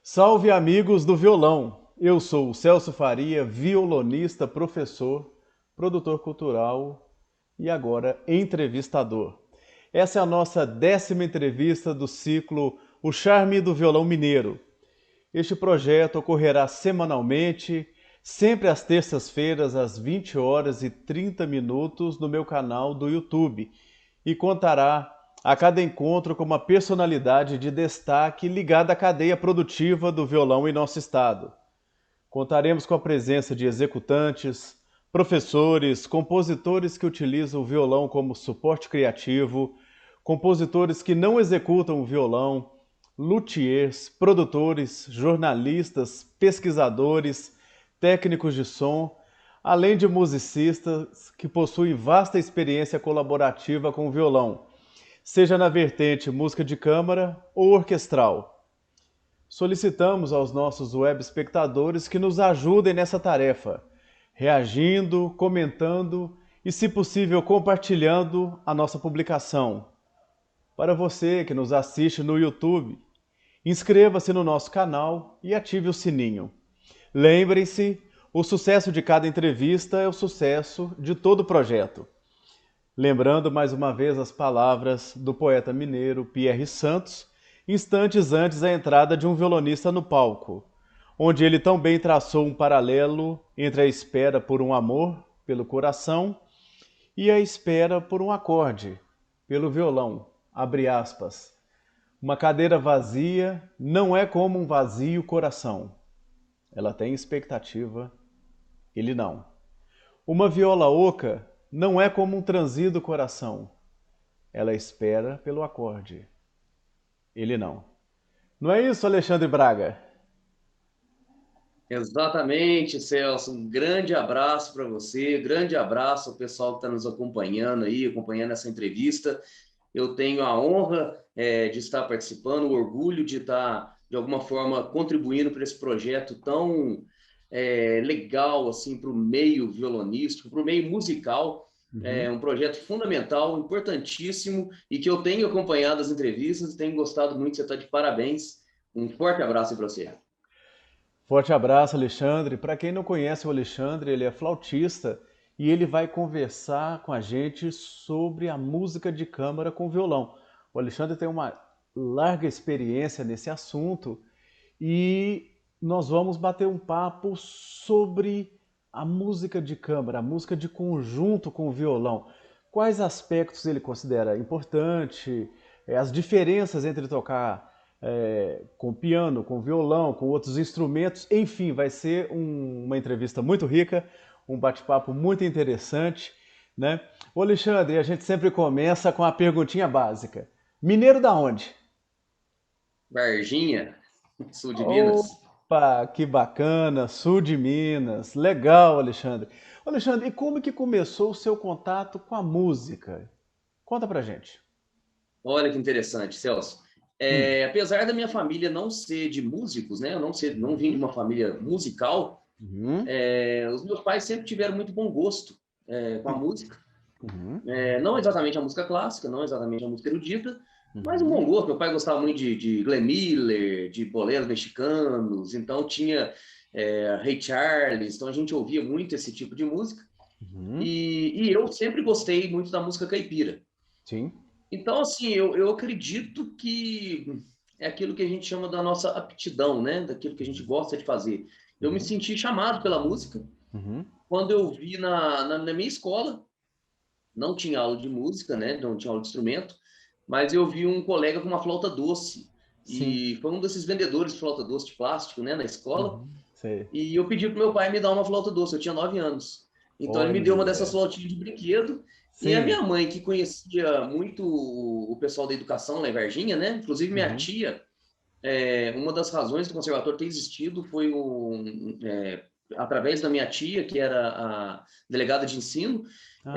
Salve amigos do violão! Eu sou o Celso Faria, violonista, professor, produtor cultural e agora entrevistador. Essa é a nossa 10ª entrevista do ciclo O Charme do Violão Mineiro. Este projeto ocorrerá semanalmente, sempre às terças-feiras, às 20 horas e 30 minutos, no meu canal do YouTube, e contará a cada encontro com uma personalidade de destaque ligada à cadeia produtiva do violão em nosso estado. Contaremos com a presença de executantes, professores, compositores que utilizam o violão como suporte criativo, compositores que não executam o violão, luthiers, produtores, jornalistas, pesquisadores, técnicos de som, além de musicistas que possuem vasta experiência colaborativa com o violão, seja na vertente música de câmara ou orquestral. Solicitamos aos nossos web espectadores que nos ajudem nessa tarefa, reagindo, comentando e, se possível, compartilhando a nossa publicação. Para você que nos assiste no YouTube, inscreva-se no nosso canal e ative o sininho. Lembrem-se, o sucesso de cada entrevista é o sucesso de todo o projeto. Lembrando mais uma vez as palavras do poeta mineiro Pierre Santos, instantes antes da entrada de um violonista no palco, onde ele também traçou um paralelo entre a espera por um amor, pelo coração, e a espera por um acorde, pelo violão. Abre aspas. Uma cadeira vazia não é como um vazio coração. Ela tem expectativa, ele não. Uma viola oca não é como um transido coração. Ela espera pelo acorde, ele não. Não é isso, Alexandre Braga? Exatamente, Celso. Um grande abraço para você, grande abraço ao pessoal que está nos acompanhando aí, acompanhando essa entrevista. Eu tenho a honra de estar participando, o orgulho de estar, de alguma forma, contribuindo para esse projeto tão legal assim, para o meio violonístico, para o meio musical. É Uhum. um projeto fundamental, importantíssimo, e que eu tenho acompanhado as entrevistas, tenho gostado muito, você está de parabéns. Um forte abraço para você. Forte abraço, Alexandre. Para quem não conhece o Alexandre, ele é flautista e ele vai conversar com a gente sobre a música de câmara com violão. O Alexandre tem uma larga experiência nesse assunto e nós vamos bater um papo sobre a música de câmara, a música de conjunto com o violão. Quais aspectos ele considera importante, as diferenças entre tocar com piano, com violão, com outros instrumentos. Enfim, vai ser uma entrevista muito rica, um bate-papo muito interessante, né? Ô Alexandre, a gente sempre começa com a perguntinha básica. Mineiro da onde? Varginha, sul de Minas. Opa, que bacana, sul de Minas. Legal, Alexandre. Ô, Alexandre, e como que começou o seu contato com a música? Conta pra gente. Olha que interessante, Celso. Hum. Apesar da minha família não ser de músicos, né? Eu não vim de Uhum. uma família musical. Uhum. Os meus pais sempre tiveram muito bom gosto com a música. Uhum. Não exatamente a música clássica, não exatamente a música erudita, mas um bom Uhum. gosto. Meu pai gostava muito de Glenn Miller, de boleros mexicanos, então tinha Ray Charles, então a gente ouvia muito esse tipo de música. Uhum. E eu sempre gostei muito da música caipira. Sim. Então, assim, eu acredito que é aquilo que a gente chama da nossa aptidão, né? Daquilo que a gente gosta de fazer. Eu me Uhum. senti chamado pela música Uhum. quando eu vi na minha escola, não tinha aula de música, né? Não tinha aula de instrumento, mas eu vi um colega com uma flauta doce. Sim. E foi um desses vendedores de flauta doce de plástico, né? Na escola. Uhum. Sei. E eu pedi para meu pai me dar uma flauta doce. Eu tinha 9 anos. Então ele me deu uma dessas Olha. flautinhas de brinquedo. E a Sim. minha mãe, que conhecia muito o pessoal da educação lá em Varginha, né? Inclusive minha Uhum. tia, uma das razões do conservatório ter existido foi através da minha tia, que era a delegada de ensino, Ah,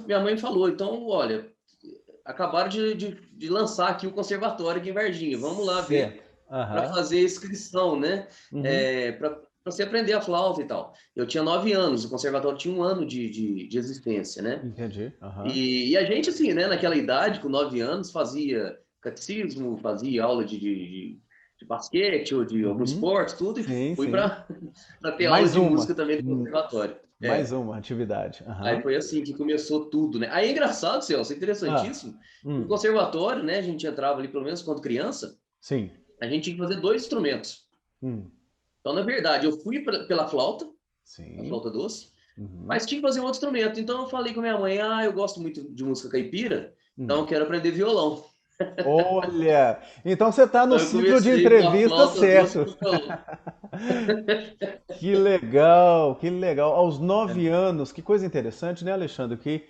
minha mãe falou, então, olha, acabaram de lançar aqui o conservatório aqui em Varginha, vamos lá ver certo. para Aham. fazer inscrição, né? Uhum. Para você aprender a flauta e tal. Eu tinha 9 anos, o conservatório tinha um ano de existência, né? Entendi. Aham. E a gente, assim, né, naquela idade, com 9 anos, fazia catecismo, fazia aula de basquete ou de algum Uhum. esporte, tudo, e Sim, fui sim. para ter aula Mais de uma. música também no Hum, conservatório. Mais uma atividade. Aí Aham. foi assim que começou tudo, né? Aí é engraçado, Celso, é Ah, interessantíssimo. No hum, conservatório, né, a gente entrava ali, pelo menos quando criança, sim. a gente tinha que fazer dois instrumentos. Hum, Então, na verdade, eu fui pela flauta, a sim. flauta doce, Uhum, mas tinha que fazer um outro instrumento. Então, eu falei com a minha mãe: eu gosto muito de música caipira, então eu hum. quero aprender violão. Olha, então você está no Então, eu ciclo de comecei com a entrevista flauta doce certo. pro violão. Que legal, que legal. Aos 9 anos, que coisa interessante, né, Alexandre? Que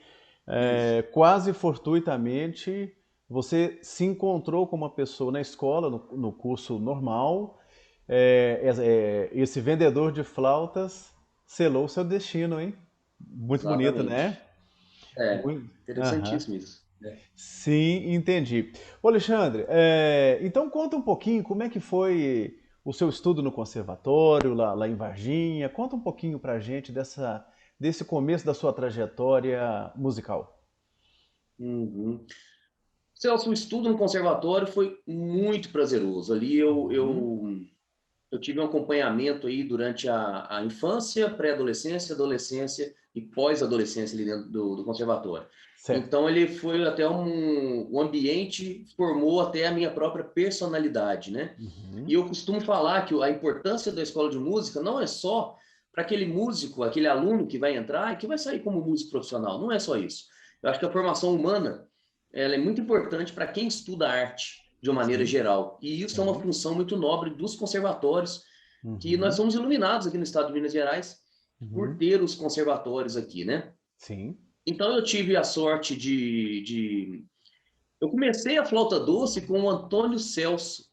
Isso, quase fortuitamente você se encontrou com uma pessoa na escola, no curso normal. Esse vendedor de flautas selou seu destino, hein? Muito bonito, né? exatamente. É, Muito. Aham. interessantíssimo isso, né? Sim, entendi. Ô, Alexandre, então conta um pouquinho como é que foi o seu estudo no conservatório, lá em Varginha. Conta um pouquinho pra gente desse começo da sua trajetória musical. Uhum. Celso, o estudo no conservatório foi muito prazeroso. Ali Uhum. eu tive um acompanhamento aí durante a infância, pré-adolescência, adolescência e pós-adolescência ali dentro do conservatório. Certo. Então ele foi até um ambiente formou até a minha própria personalidade, né? E Uhum. eu costumo falar que a importância da escola de música não é só para aquele músico, aquele aluno que vai entrar e que vai sair como músico profissional. Não é só isso. Eu acho que a formação humana ela é muito importante para quem estuda arte de uma maneira Sim, geral. E isso é uma sim. função muito nobre dos conservatórios, que nós Uhum. somos iluminados aqui no estado de Minas Gerais por Uhum. ter os conservatórios aqui, né? Sim. Então eu tive a sorte Eu comecei a flauta doce com o Antônio Celso,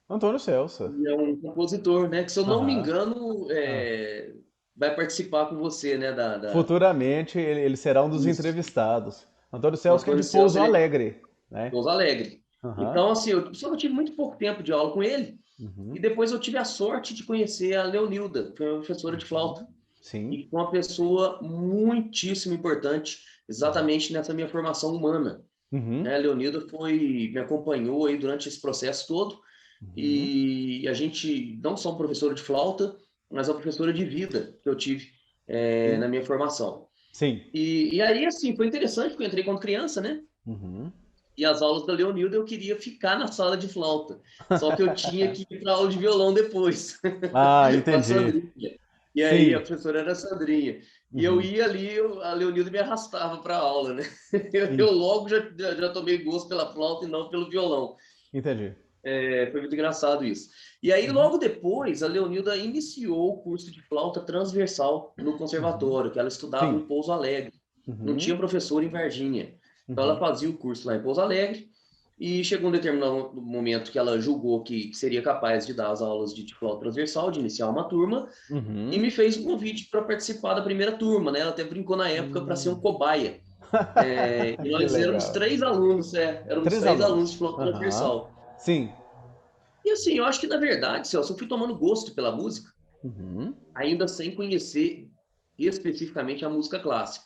Antônio Celso. que é um compositor, né? Que se eu não me Aham. engano Ah. vai participar com você, né? Futuramente ele será um dos Isso. entrevistados. Antônio O Celso, que é de Antônio Celso, Pouso ele é Alegre, né? Pouso Alegre. Aham. Então, assim, só que eu tive muito pouco tempo de aula com ele, e Uhum. depois eu tive a sorte de conhecer a Leonilda, que foi uma professora de flauta, Uhum. Sim. e foi uma pessoa muitíssimo importante, exatamente nessa minha formação humana. Uhum. Né? A Leonilda me acompanhou aí durante esse processo todo, Uhum. e a gente, não só uma professora de flauta, mas uma professora de vida que eu tive Sim. na minha formação. Sim. E aí, assim, foi interessante, porque eu entrei quando criança, né? Uhum. E as aulas da Leonilda eu queria ficar na sala de flauta. Só que eu tinha que ir para aula de violão depois, Ah, com a entendi. Sandrinha. E aí a Sim. professora era a Sandrinha. E eu Uhum. ia ali, a Leonilda me arrastava para a aula, né? Eu En- logo já tomei gosto pela flauta e não pelo violão. Entendi. Foi muito engraçado isso. E aí, Uhum. logo depois, a Leonilda iniciou o curso de flauta transversal no Uhum. conservatório, que ela estudava em Sim. Pouso Alegre. Não tinha Uhum. professor em Varginha. Então, ela Uhum. fazia o curso lá em Pouso Alegre. E chegou um determinado momento que ela julgou que seria capaz de dar as aulas de flauta transversal, de iniciar uma turma, e Uhum. me fez um convite para participar da primeira turma, né? Ela até brincou na época para ser um Hum. cobaia. E Que nós éramos legal. 3 alunos, éramos Três 3 alunos alunos. de flauta Aham. transversal. Sim. E assim, eu acho que na verdade, Celso, eu fui tomando gosto pela música, Uhum. ainda sem conhecer especificamente a música clássica.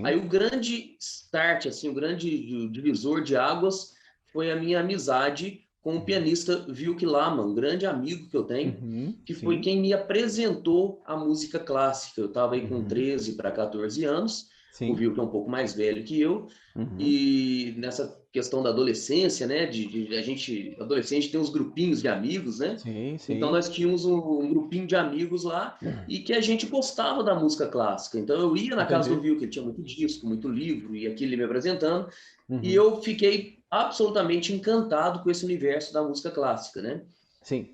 Aí Sim. o grande start, assim, o grande divisor de águas foi a minha amizade com o pianista Wilke Laman, um grande amigo que eu tenho, Uhum. que foi Sim. quem me apresentou a música clássica. Eu estava aí com Uhum. 13 para 14 anos, o Sim. Wilke é um pouco mais velho que eu, Uhum. e nessa questão da adolescência, né, de a gente, adolescente tem uns grupinhos de amigos, né? Sim, Então sim. nós tínhamos um grupinho de amigos lá e que a gente gostava da música clássica. Então eu ia na casa do Entendi. Vil, que ele tinha muito disco, muito livro, e aquilo ele me apresentando, e Uhum. eu fiquei absolutamente encantado com esse universo da música clássica, né? Sim.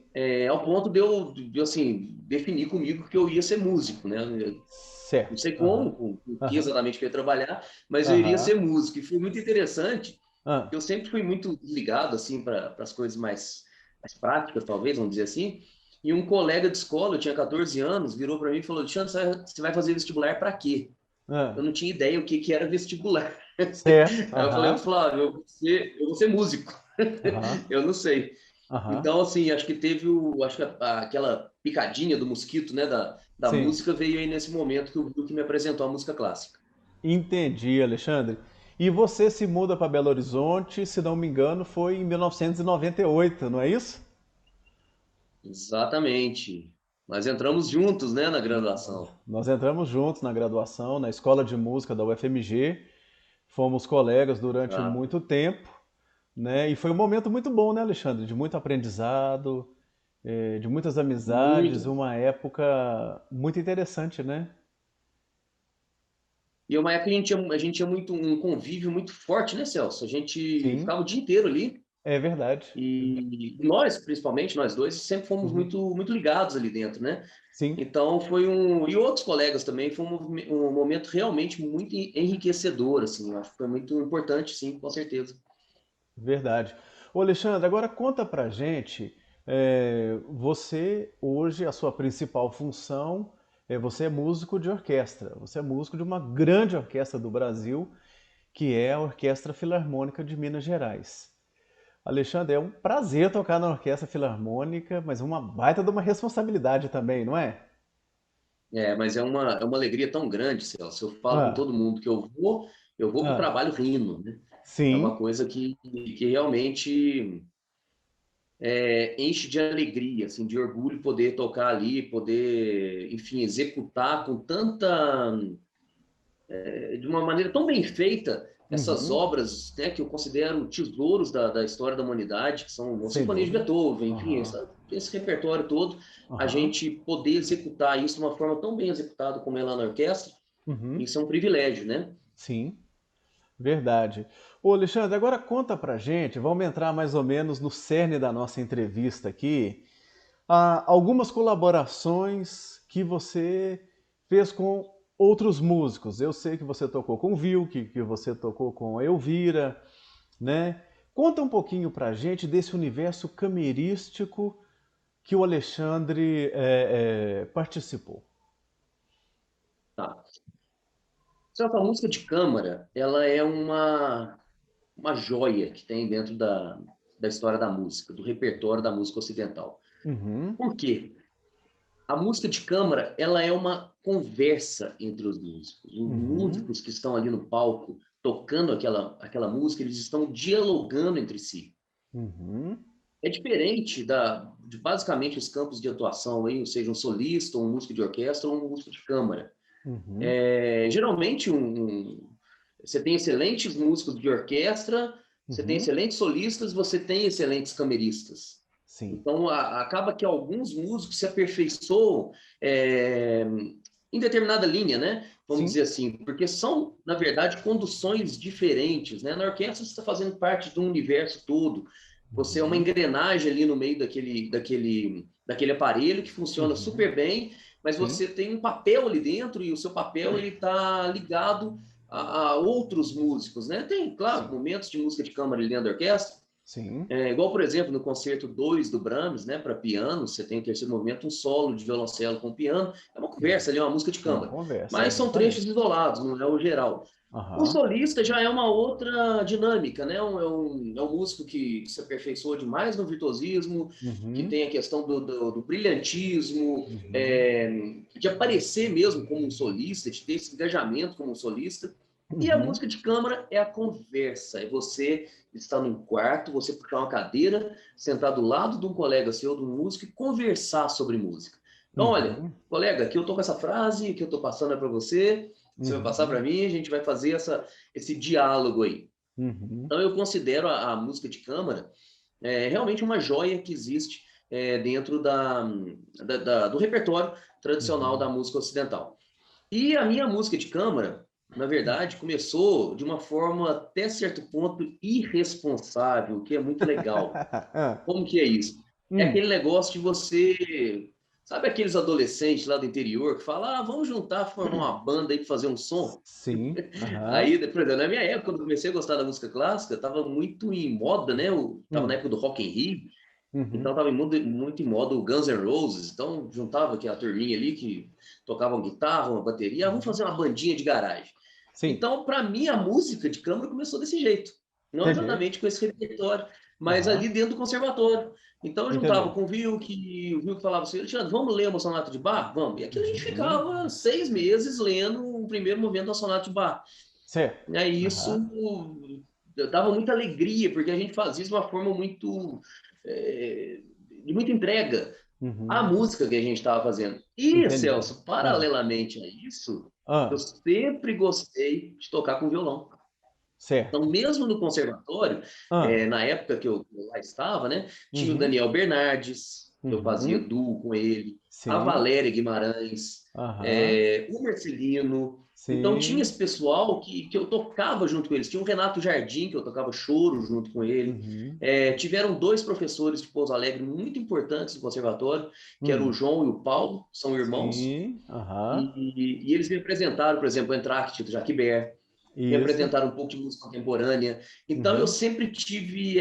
Ao ponto de eu, assim, definir comigo que eu ia ser músico, né? Eu não Certo. sei Aham. como, com que Aham. exatamente que eu ia trabalhar, mas eu iria Aham. ser músico. E foi muito interessante, Ah. eu sempre fui muito ligado assim para as coisas mais práticas, talvez, vamos dizer assim. E um colega de escola, eu tinha 14 anos, virou para mim e falou: Alexandre, você vai fazer vestibular para quê? Ah. Eu não tinha ideia o que era vestibular. Certo. Aí eu falei: Aham. Flávio, eu vou ser músico. Aham. Eu não sei. Aham. Então, assim, acho que acho que aquela picadinha do mosquito, né, da Sim. música veio aí nesse momento que o Brook me apresentou a música clássica. Entendi, Alexandre. E você se muda para Belo Horizonte, se não me engano, foi em 1998, não é isso? Exatamente. Nós entramos juntos, né, na graduação. Nós entramos juntos na graduação, na Escola de Música da UFMG, fomos colegas durante Exato. muito tempo, né? E foi um momento muito bom, né, Alexandre? De muito aprendizado, de muitas amizades, Muito. uma época muito interessante, né? E é uma época que a gente tinha muito, um convívio muito forte, né, Celso? A gente Sim, ficava o dia inteiro ali. é verdade. E nós, principalmente, nós dois, sempre fomos Uhum. muito, muito ligados ali dentro, né? Sim, Então foi um. E outros colegas também, foi um momento realmente muito enriquecedor, assim. Eu acho que foi muito importante, sim, com certeza. verdade. Ô Alexandre, agora conta pra gente, você hoje, a sua principal função você é músico de orquestra, você é músico de uma grande orquestra do Brasil, que é a Orquestra Filarmônica de Minas Gerais. Alexandre, é um prazer tocar na Orquestra Filarmônica, mas uma baita de uma responsabilidade também, não é? Mas é uma alegria tão grande, Celso. Eu falo com Ah, todo mundo que eu vou para o ah, trabalho rindo, né? É uma sim. coisa que realmente enche de alegria, assim, de orgulho poder tocar ali, poder, enfim, executar com de uma maneira tão bem feita essas Uhum. obras, né, que eu considero tesouros da história da humanidade, que são a Sem Sinfonia de dúvida. Beethoven, enfim, Aham, esse repertório todo, a aham. gente poder executar isso de uma forma tão bem executada como é lá na orquestra, Uhum. isso é um privilégio, né? Sim, verdade. Ô, Alexandre, agora conta pra gente, vamos entrar mais ou menos no cerne da nossa entrevista aqui. Algumas colaborações que você fez com outros músicos. Eu sei que você tocou com o Vilk, que você tocou com a Elvira, né? Conta um pouquinho pra gente desse universo camerístico que o Alexandre participou. Tá. Só que a música de câmara, ela é uma joia que tem dentro da história da música, do repertório da música ocidental. Uhum, Por quê? A música de câmara, ela é uma conversa entre os músicos. Os uhum, músicos que estão ali no palco tocando aquela música, eles estão dialogando entre si. uhum, É diferente de basicamente os campos de atuação, aí, ou seja, um solista, um músico de orquestra ou um músico de câmara. uhum, Geralmente, você tem excelentes músicos de orquestra, você tem uhum. excelentes solistas, você tem excelentes cameristas. Sim, Então, acaba que alguns músicos se aperfeiçoam é, em determinada linha, né? Vamos sim. dizer assim, porque são, na verdade, conduções diferentes, né? Na orquestra, você está fazendo parte de um universo todo. Você é uma Uhum, engrenagem ali no meio daquele aparelho que funciona uhum, super bem, mas sim, você tem um papel ali dentro e o seu papel ele está ligado a outros músicos, né? Tem, claro, sim, momentos de música de câmara ali dentro da orquestra, sim. igual, por exemplo, no concerto 2 do Brahms, né, para piano, você tem o terceiro movimento, um solo de violoncelo com piano, é uma conversa ali, é uma música de É uma câmara. conversa, Mas são trechos exatamente. isolados, não é o geral. O Aham, solista já é uma outra dinâmica, né? É um músico que se aperfeiçoou demais no virtuosismo, que uhum, tem a questão do brilhantismo, uhum, de aparecer mesmo como um solista, de ter esse engajamento como um solista. E a uhum, música de câmara é a conversa, é você estar num quarto, você puxar uma cadeira, sentar do lado de um colega seu, de um músico, e conversar sobre música. Então, olha, uhum, colega, aqui eu tô com essa frase, que eu tô passando é para você, você vai passar para uhum, mim, a gente vai fazer esse diálogo aí. uhum, Então, eu considero a música de câmara realmente uma joia que existe dentro do repertório tradicional da uhum. música ocidental. E a minha música de câmara, na verdade, começou de uma forma até certo ponto irresponsável, o que é muito legal. Ah, Como que é isso? É hum, aquele negócio de você. Sabe aqueles adolescentes lá do interior que falam, vamos juntar, formar uma banda aí para fazer um som? sim, aham, Aí, por exemplo, na minha época, quando eu comecei a gostar da música clássica, estava muito em moda, né? Tava na hum, época do Rock in Rio, então uhum, estava muito, muito em moda o Guns N' Roses. Então juntava aquela turminha ali que tocavam guitarra, uma bateria, vamos uhum. fazer uma bandinha de garagem. Sim, Então, para mim, a música de câmara começou desse jeito. Não entendi. exatamente com esse repertório, mas ali Aham, dentro do conservatório. Então, eu juntava entendi. com o Vilk falava assim, Alexandre, vamos ler uma sonata de Bach? Vamos. E aquilo a gente Uhum, ficava 6 meses lendo o primeiro movimento da sonata de Bach. certo. E aí isso Aham, dava muita alegria, porque a gente fazia isso de uma forma muito, de muita entrega. a Uhum. música que a gente estava fazendo. E, Entendi. Celso, Ah, paralelamente a isso, eu ah, sempre gostei de tocar com violão. Então, certo. mesmo no conservatório, Ah, na época que eu lá estava, né, tinha o uhum, Daniel Bernardes, que eu fazia uhum, duo com ele, a sim, Valéria Guimarães, aham, o Marcelino. Então, tinha sim, esse pessoal que eu tocava junto com eles. Tinha o Renato Jardim, que eu tocava choro junto com ele. uhum, Tiveram dois professores de Pouso Alegre muito importantes do conservatório, que eram o hum, João e o Paulo, são irmãos. sim, aham, E eles me apresentaram, por exemplo, o Entract do Jaquibert, me isso, apresentaram um pouco de música contemporânea. Então, eu uhum, sempre tive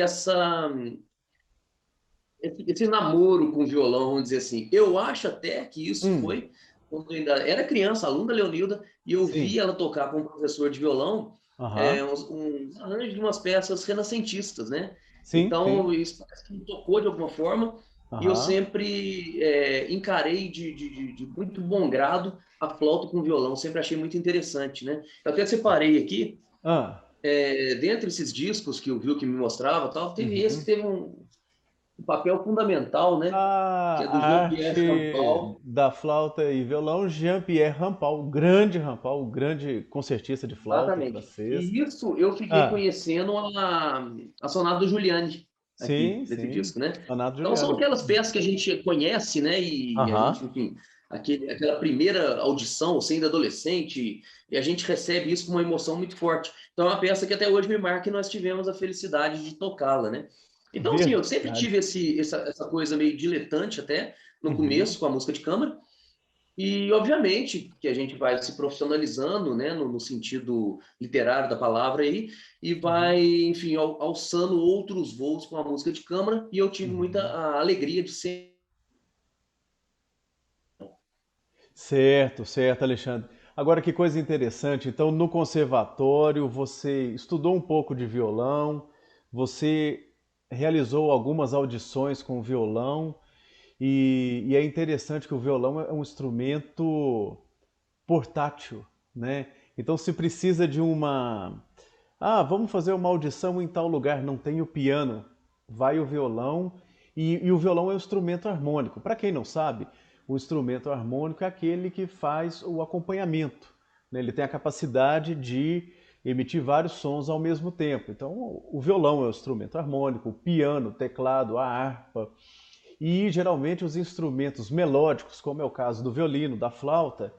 esse namoro com o violão, vamos dizer assim. Eu acho até que isso hum, foi quando eu ainda era criança, aluna da Leonilda, e eu vi sim, ela tocar com um professor de violão aham, uns arranjos de umas peças renascentistas, né? sim, sim, Então, isso parece que me tocou de alguma forma, e eu aham, sempre encarei de muito bom grado a flauta com violão, sempre achei muito interessante, né? Eu até separei aqui, ah, dentre esses discos que eu vi que me mostrava, tal, teve esse que uhum. teve um papel fundamental, né? Que é do A Jean-Pierre arte Rampal. da flauta e violão, Jean-Pierre Rampal, o grande concertista de flauta Exatamente. francês. E isso eu fiquei Ah, conhecendo a Sonata do Giuliani aqui, sim, nesse sim, disco, né? Donato Então são Giuliani. aquelas peças que a gente conhece, né? E a Aham, gente, enfim, aquela primeira audição, sendo adolescente, e a gente recebe isso com uma emoção muito forte. Então é uma peça que até hoje me marca e nós tivemos a felicidade de tocá-la, né? Então, assim, eu sempre verdade. tive essa coisa meio diletante até no Uhum, começo com a música de câmara. E, obviamente, que a gente vai se profissionalizando, né, no sentido literário da palavra aí, e vai, uhum, enfim, alçando outros voos com a música de câmara, e eu tive muita uhum. a alegria de ser. Certo, certo, Alexandre. Agora, que coisa interessante. Então, no conservatório, você estudou um pouco de violão, você realizou algumas audições com violão, e é interessante que o violão é um instrumento portátil, né? Então, se precisa de uma. Ah, vamos fazer uma audição em tal lugar, não tem o piano, vai o violão, e o violão é um instrumento harmônico. Para quem não sabe, o instrumento harmônico é aquele que faz o acompanhamento, né? Ele tem a capacidade de emitir vários sons ao mesmo tempo. Então, o violão é o instrumento harmônico, o piano, o teclado, a harpa. E geralmente os instrumentos melódicos, como é o caso do violino, da flauta,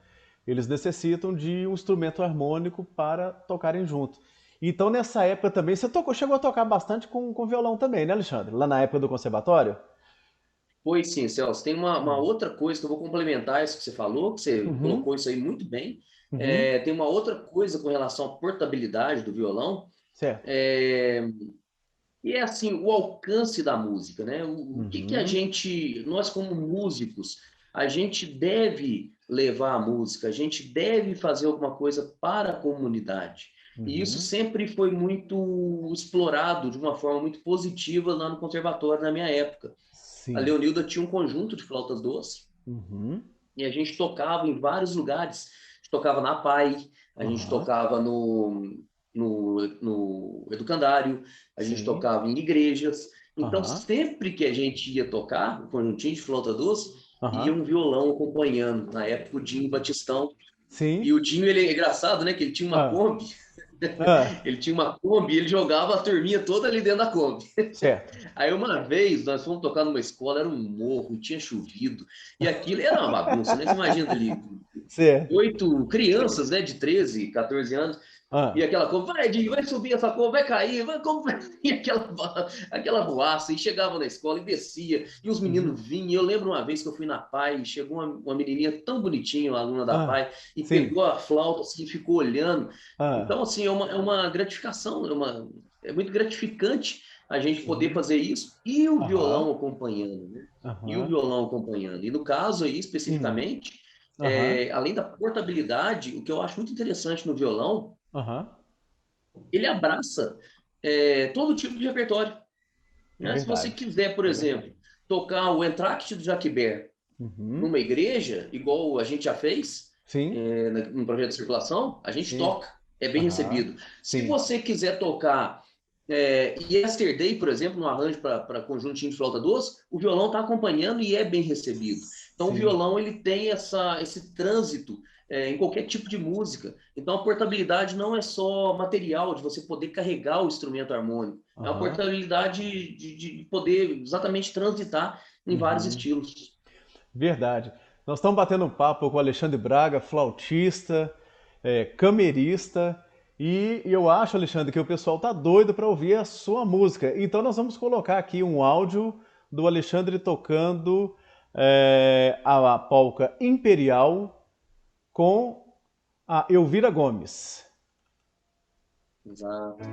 eles necessitam de um instrumento harmônico para tocarem junto. Então nessa época também, você tocou, chegou a tocar bastante com violão também, né, Alexandre? Lá na época do conservatório? Pois sim, Celso, tem uma outra coisa que eu vou complementar isso que você falou, que você Uhum, colocou isso aí muito bem. uhum, Tem uma outra coisa com relação à portabilidade do violão, certo. é, e é assim, o alcance da música, né? O que a Uhum, gente, nós como músicos, a gente deve levar a música, a gente deve fazer alguma coisa para a comunidade. E isso uhum, sempre foi muito explorado de uma forma muito positiva lá no conservatório na minha época. A sim. Leonilda tinha um conjunto de flautas doces Uhum, e a gente tocava em vários lugares. A gente tocava na PAI, a gente aham, tocava no Educandário, a gente sim. tocava em igrejas. Então, Aham, sempre que a gente ia tocar, o conjuntinho de flauta doce, ia aham, um violão acompanhando. Na época, o Dinho Batistão. E sim. o Dinho, ele é engraçado, né? Que ele tinha uma Ah, Kombi. ah, Ele tinha uma Kombi e ele jogava a turminha toda ali dentro da Kombi. certo. Aí uma vez nós fomos tocar numa escola, era um morro, tinha chovido, e aquilo era uma bagunça, né? Você imagina ali, Certo. 8 crianças, né, de 13, 14 anos, e Ah, aquela coisa, vai, Dinho, vai subir essa coisa, vai cair, vai, como... e aquela boaça, e chegava na escola e descia, e os meninos uhum, vinham. Eu lembro uma vez que eu fui na PAI, chegou uma menininha tão bonitinha, uma aluna da ah, PAI, e sim. pegou a flauta assim, e ficou olhando. Ah, Então, assim, é uma gratificação, é muito gratificante a gente poder sim. fazer isso e o Aham, violão acompanhando, né? E o aham, violão acompanhando. E no caso aí, hum, especificamente, aham, além da portabilidade, o que eu acho muito interessante no violão, aham. ele abraça todo tipo de repertório. É Né? Se você verdade. quiser, por É exemplo, verdade. tocar o Entr'acte do Jacquibert Uhum. numa igreja, igual a gente já fez, Sim, no projeto de circulação, a gente sim. toca, é bem Aham. recebido. Se Sim. você quiser tocar Yesterday, por exemplo, no arranjo para conjuntinho de flauta doce, o violão está acompanhando e é bem recebido. Então, o Sim. violão ele tem esse trânsito em qualquer tipo de música. Então, a portabilidade não é só material, de você poder carregar o instrumento harmônico. É uma Aham. portabilidade de poder exatamente transitar em vários Uhum. estilos. Verdade. Nós estamos batendo um papo com o Alexandre Braga, flautista, camerista, e eu acho, Alexandre, que o pessoal tá doido para ouvir a sua música. Então nós vamos colocar aqui um áudio do Alexandre tocando a polca Imperial com a Elvira Gomes. Exato.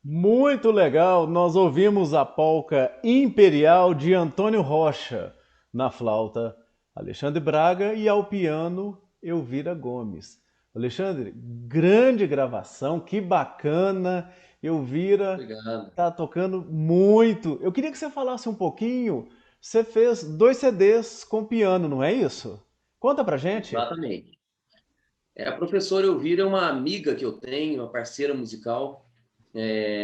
Muito legal, nós ouvimos a polca Imperial de Antônio Rocha na flauta, Alexandre Braga, e ao piano Elvira Gomes. Alexandre, grande gravação, que bacana. Elvira Obrigado. tá tocando muito. Eu queria que você falasse um pouquinho. Você fez 2 CDs com piano, não é isso? Conta pra gente. Exatamente. A professora Elvira é uma amiga que eu tenho, uma parceira musical.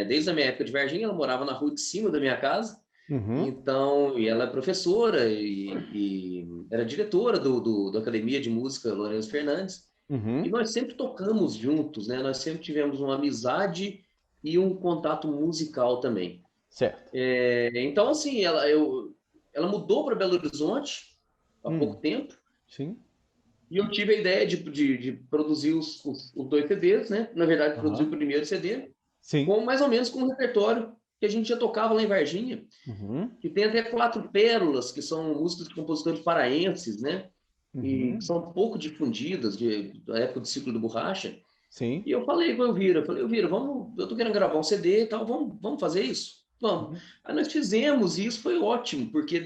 Desde a minha época de Varginha, ela morava na rua de cima da minha casa. Uhum, Então, e ela é professora e era diretora da Academia de Música Lourenço Fernandes. E uhum. nós sempre tocamos juntos, né? Nós sempre tivemos uma amizade e um contato musical também. Certo. Então, assim, ela mudou para Belo Horizonte há pouco tempo, Sim. e eu tive a ideia de produzir os dois CDs, né? Na verdade, produzir o Aham. primeiro CD, Sim. mais ou menos com um repertório que a gente já tocava lá em Varginha, Uhum. que tem até quatro pérolas, que são músicas de compositores paraenses, né? E que Uhum. são pouco difundidas, da época do ciclo do Borracha. E Sim. eu falei com o Elvira, eu tô querendo gravar um CD e tal, vamos fazer isso? Vamos. Uhum. Aí nós fizemos, e isso foi ótimo, porque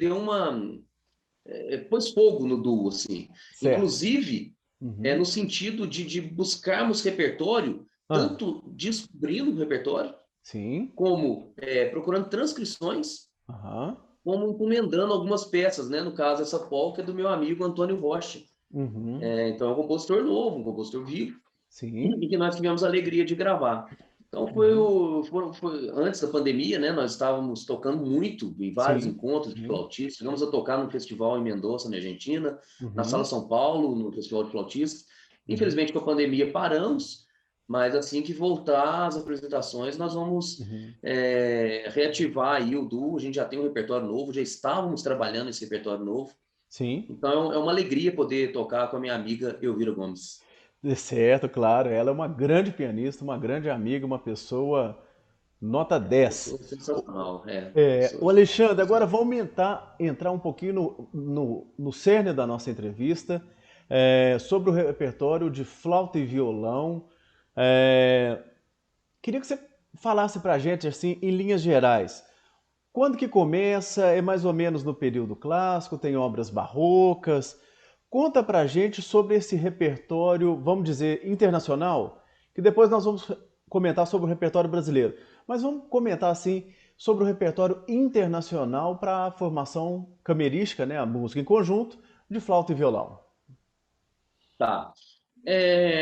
pôs fogo no duo, assim. Certo. Inclusive, Uhum. no sentido de buscarmos repertório, Ah, tanto descobrindo o repertório, sim. como procurando transcrições, Aham. como encomendando algumas peças, né? No caso, essa polca é do meu amigo Antônio Rocha. Uhum. Então, é um compositor novo, um compositor vivo, Sim. e que nós tivemos a alegria de gravar. Então, Uhum. foi antes da pandemia, né? Nós estávamos tocando muito em vários Sim. encontros de Sim. flautistas. Chegamos a tocar no festival em Mendoza, na Argentina, na Sala Uhum. São Paulo, no Festival de Flautistas. Uhum. Infelizmente, com a pandemia, paramos, mas assim que voltar as apresentações, nós vamos Uhum. reativar aí o duo. A gente já tem um repertório novo, já estávamos trabalhando esse repertório novo. Sim. Então, é uma alegria poder tocar com a minha amiga Elvira Gomes. Certo, claro. Ela é uma grande pianista, uma grande amiga, uma pessoa nota É uma 10. pessoa sensacional, O Alexandre, agora vamos entrar um pouquinho no cerne da nossa entrevista, sobre o repertório de flauta e violão. É, queria que você falasse para a gente, assim, em linhas gerais, quando que começa? É mais ou menos no período clássico? Tem obras barrocas? Conta pra gente sobre esse repertório, vamos dizer, internacional, que depois nós vamos comentar sobre o repertório brasileiro. Mas vamos comentar assim sobre o repertório internacional para a formação camerística, né, a música em conjunto de flauta e violão. Tá.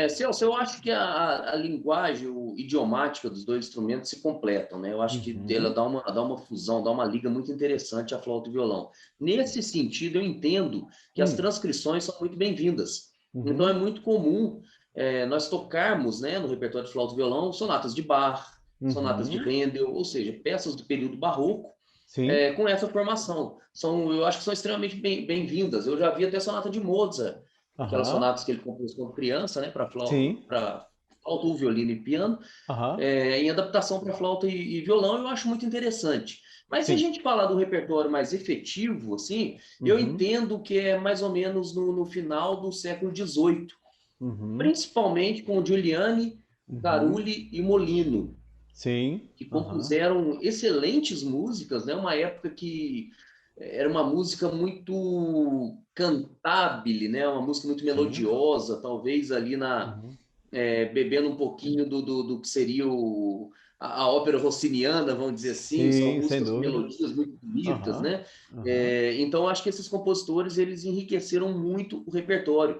Celso, eu acho que a linguagem idiomática dos dois instrumentos se completam, né? Eu acho que ela Uhum. dá uma fusão, dá uma liga muito interessante a flauta e o violão. Nesse sentido, eu entendo que as Hum. transcrições são muito bem-vindas. Então, é Uhum. muito comum nós tocarmos, né, no repertório de flauta e violão, sonatas de Bach, sonatas de Uhum. Handel, ou seja, peças do período barroco, Sim. com essa formação. Eu acho que são extremamente bem-vindas. Eu já vi até sonata de Mozart, aquelas Aham. sonatas que ele compôs quando criança, né, para Sim. flauta, o violino e piano, Aham. em adaptação para flauta e violão, eu acho muito interessante. Mas se a Sim. gente falar do repertório mais efetivo, assim, eu Uhum. entendo que é mais ou menos no final do século XVIII, Uhum. principalmente com Giuliani, Uhum. Carulli e Molino, Sim. que Aham. compuseram excelentes músicas, né? Uma época que era uma música muito cantabile, né? Uma música muito Sim. melodiosa, talvez ali Uhum. bebendo um pouquinho do que seria a ópera rossiniana, vamos dizer assim. São Sim, sem músicas com dúvida. melodias muito bonitas, Aham. né? Aham. Então, acho que esses compositores eles enriqueceram muito o repertório.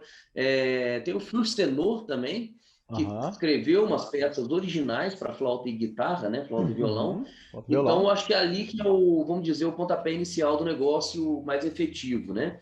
Tem o Fürstenor também, que Aham. escreveu umas peças originais para flauta e guitarra, né? Flauta e violão. Uhum. Outro Então, violão. acho que é ali que vamos dizer, o pontapé inicial do negócio mais efetivo, né?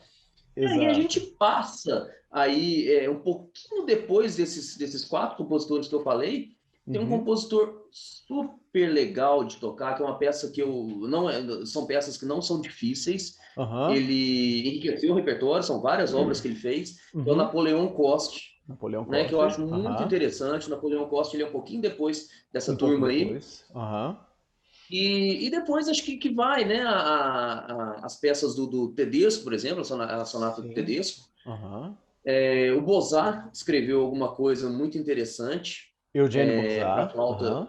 E aí a gente Exato. passa aí um pouquinho depois desses quatro compositores que eu falei, tem um Uhum. compositor super legal de tocar, que é uma peça que eu não são peças que não são difíceis. Aham. Ele enriqueceu o repertório, são várias obras que ele fez. Que é o Uhum. Napoleão Coste, Napoleão né, que eu Coste. acho muito Aham. interessante. O Napoleão Coste ele é um pouquinho depois Um dessa pouco turma aí. depois. Aham. E depois acho que vai, né, as peças do Tedesco, por exemplo, a sonata do Sim. Tedesco. Aham. O Bozart escreveu alguma coisa muito interessante Eugênio para Bozart. flauta. Aham.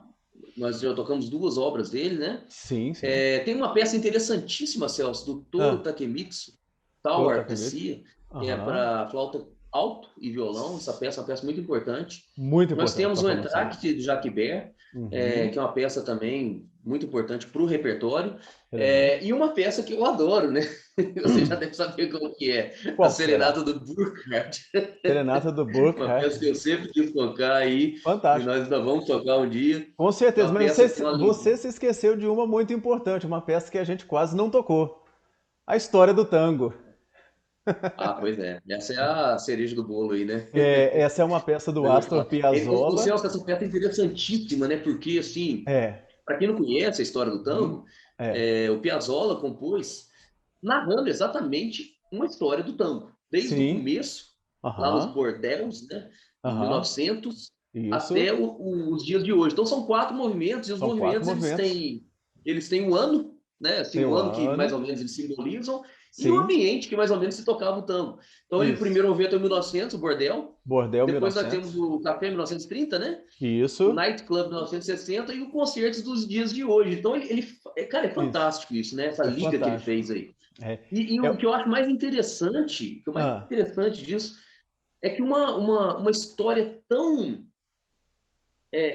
Nós já tocamos duas obras dele, né? Sim, sim. Tem uma peça interessantíssima, Celso, do Toru Ah, Takemitsu, Touro Tower Takemitsu. Artesia, que é Aham. para flauta alto e violão. Essa peça é uma peça muito importante. Muito Nós importante para temos a o formação. Entr'acte de Jacques Ibert, Uhum. que é uma peça também muito importante para o repertório, Relevante. e uma peça que eu adoro, né? Você já deve saber qual que é, a Qual que será? Serenata do Burckhardt. Serenata do Uma peça Burckhardt. que eu sempre quis tocar aí, e Fantástico. nós ainda vamos tocar um dia. Com É certeza, uma mas peça que tem uma linguagem. você se esqueceu de uma muito importante, uma peça que a gente quase não tocou. A história do tango. Ah, pois é. Essa é a cereja do bolo aí, né? Essa é uma peça do Mas eu vou te Astor falar. O Piazzolla. Celso, essa peça é interessantíssima, né? Porque, assim, É. para quem não conhece a história do Uhum. tango, O Piazzolla compôs narrando exatamente uma história do tango, desde o Sim. começo, lá nos Aham. bordéus, né, em Aham. 1900, Isso. até os dias de hoje. Então são 4 movimentos, e os São quatro movimentos movimentos. eles têm um ano, né, assim, Tem um o ano que mais ano. ou menos eles simbolizam, e o Sim. ambiente que mais ou menos se tocava o tango. Então, o Isso. primeiro movimento é 1900, o bordel, Bordel depois nós temos 1900. o Café 1930, né? O Isso. Night Club 1960 e o Concertos dos dias de hoje. Então, cara, é Isso. fantástico isso, né? Essa É liga que ele fantástico. fez aí. É. E o É... que eu acho mais interessante, Ah. disso, é que uma história tão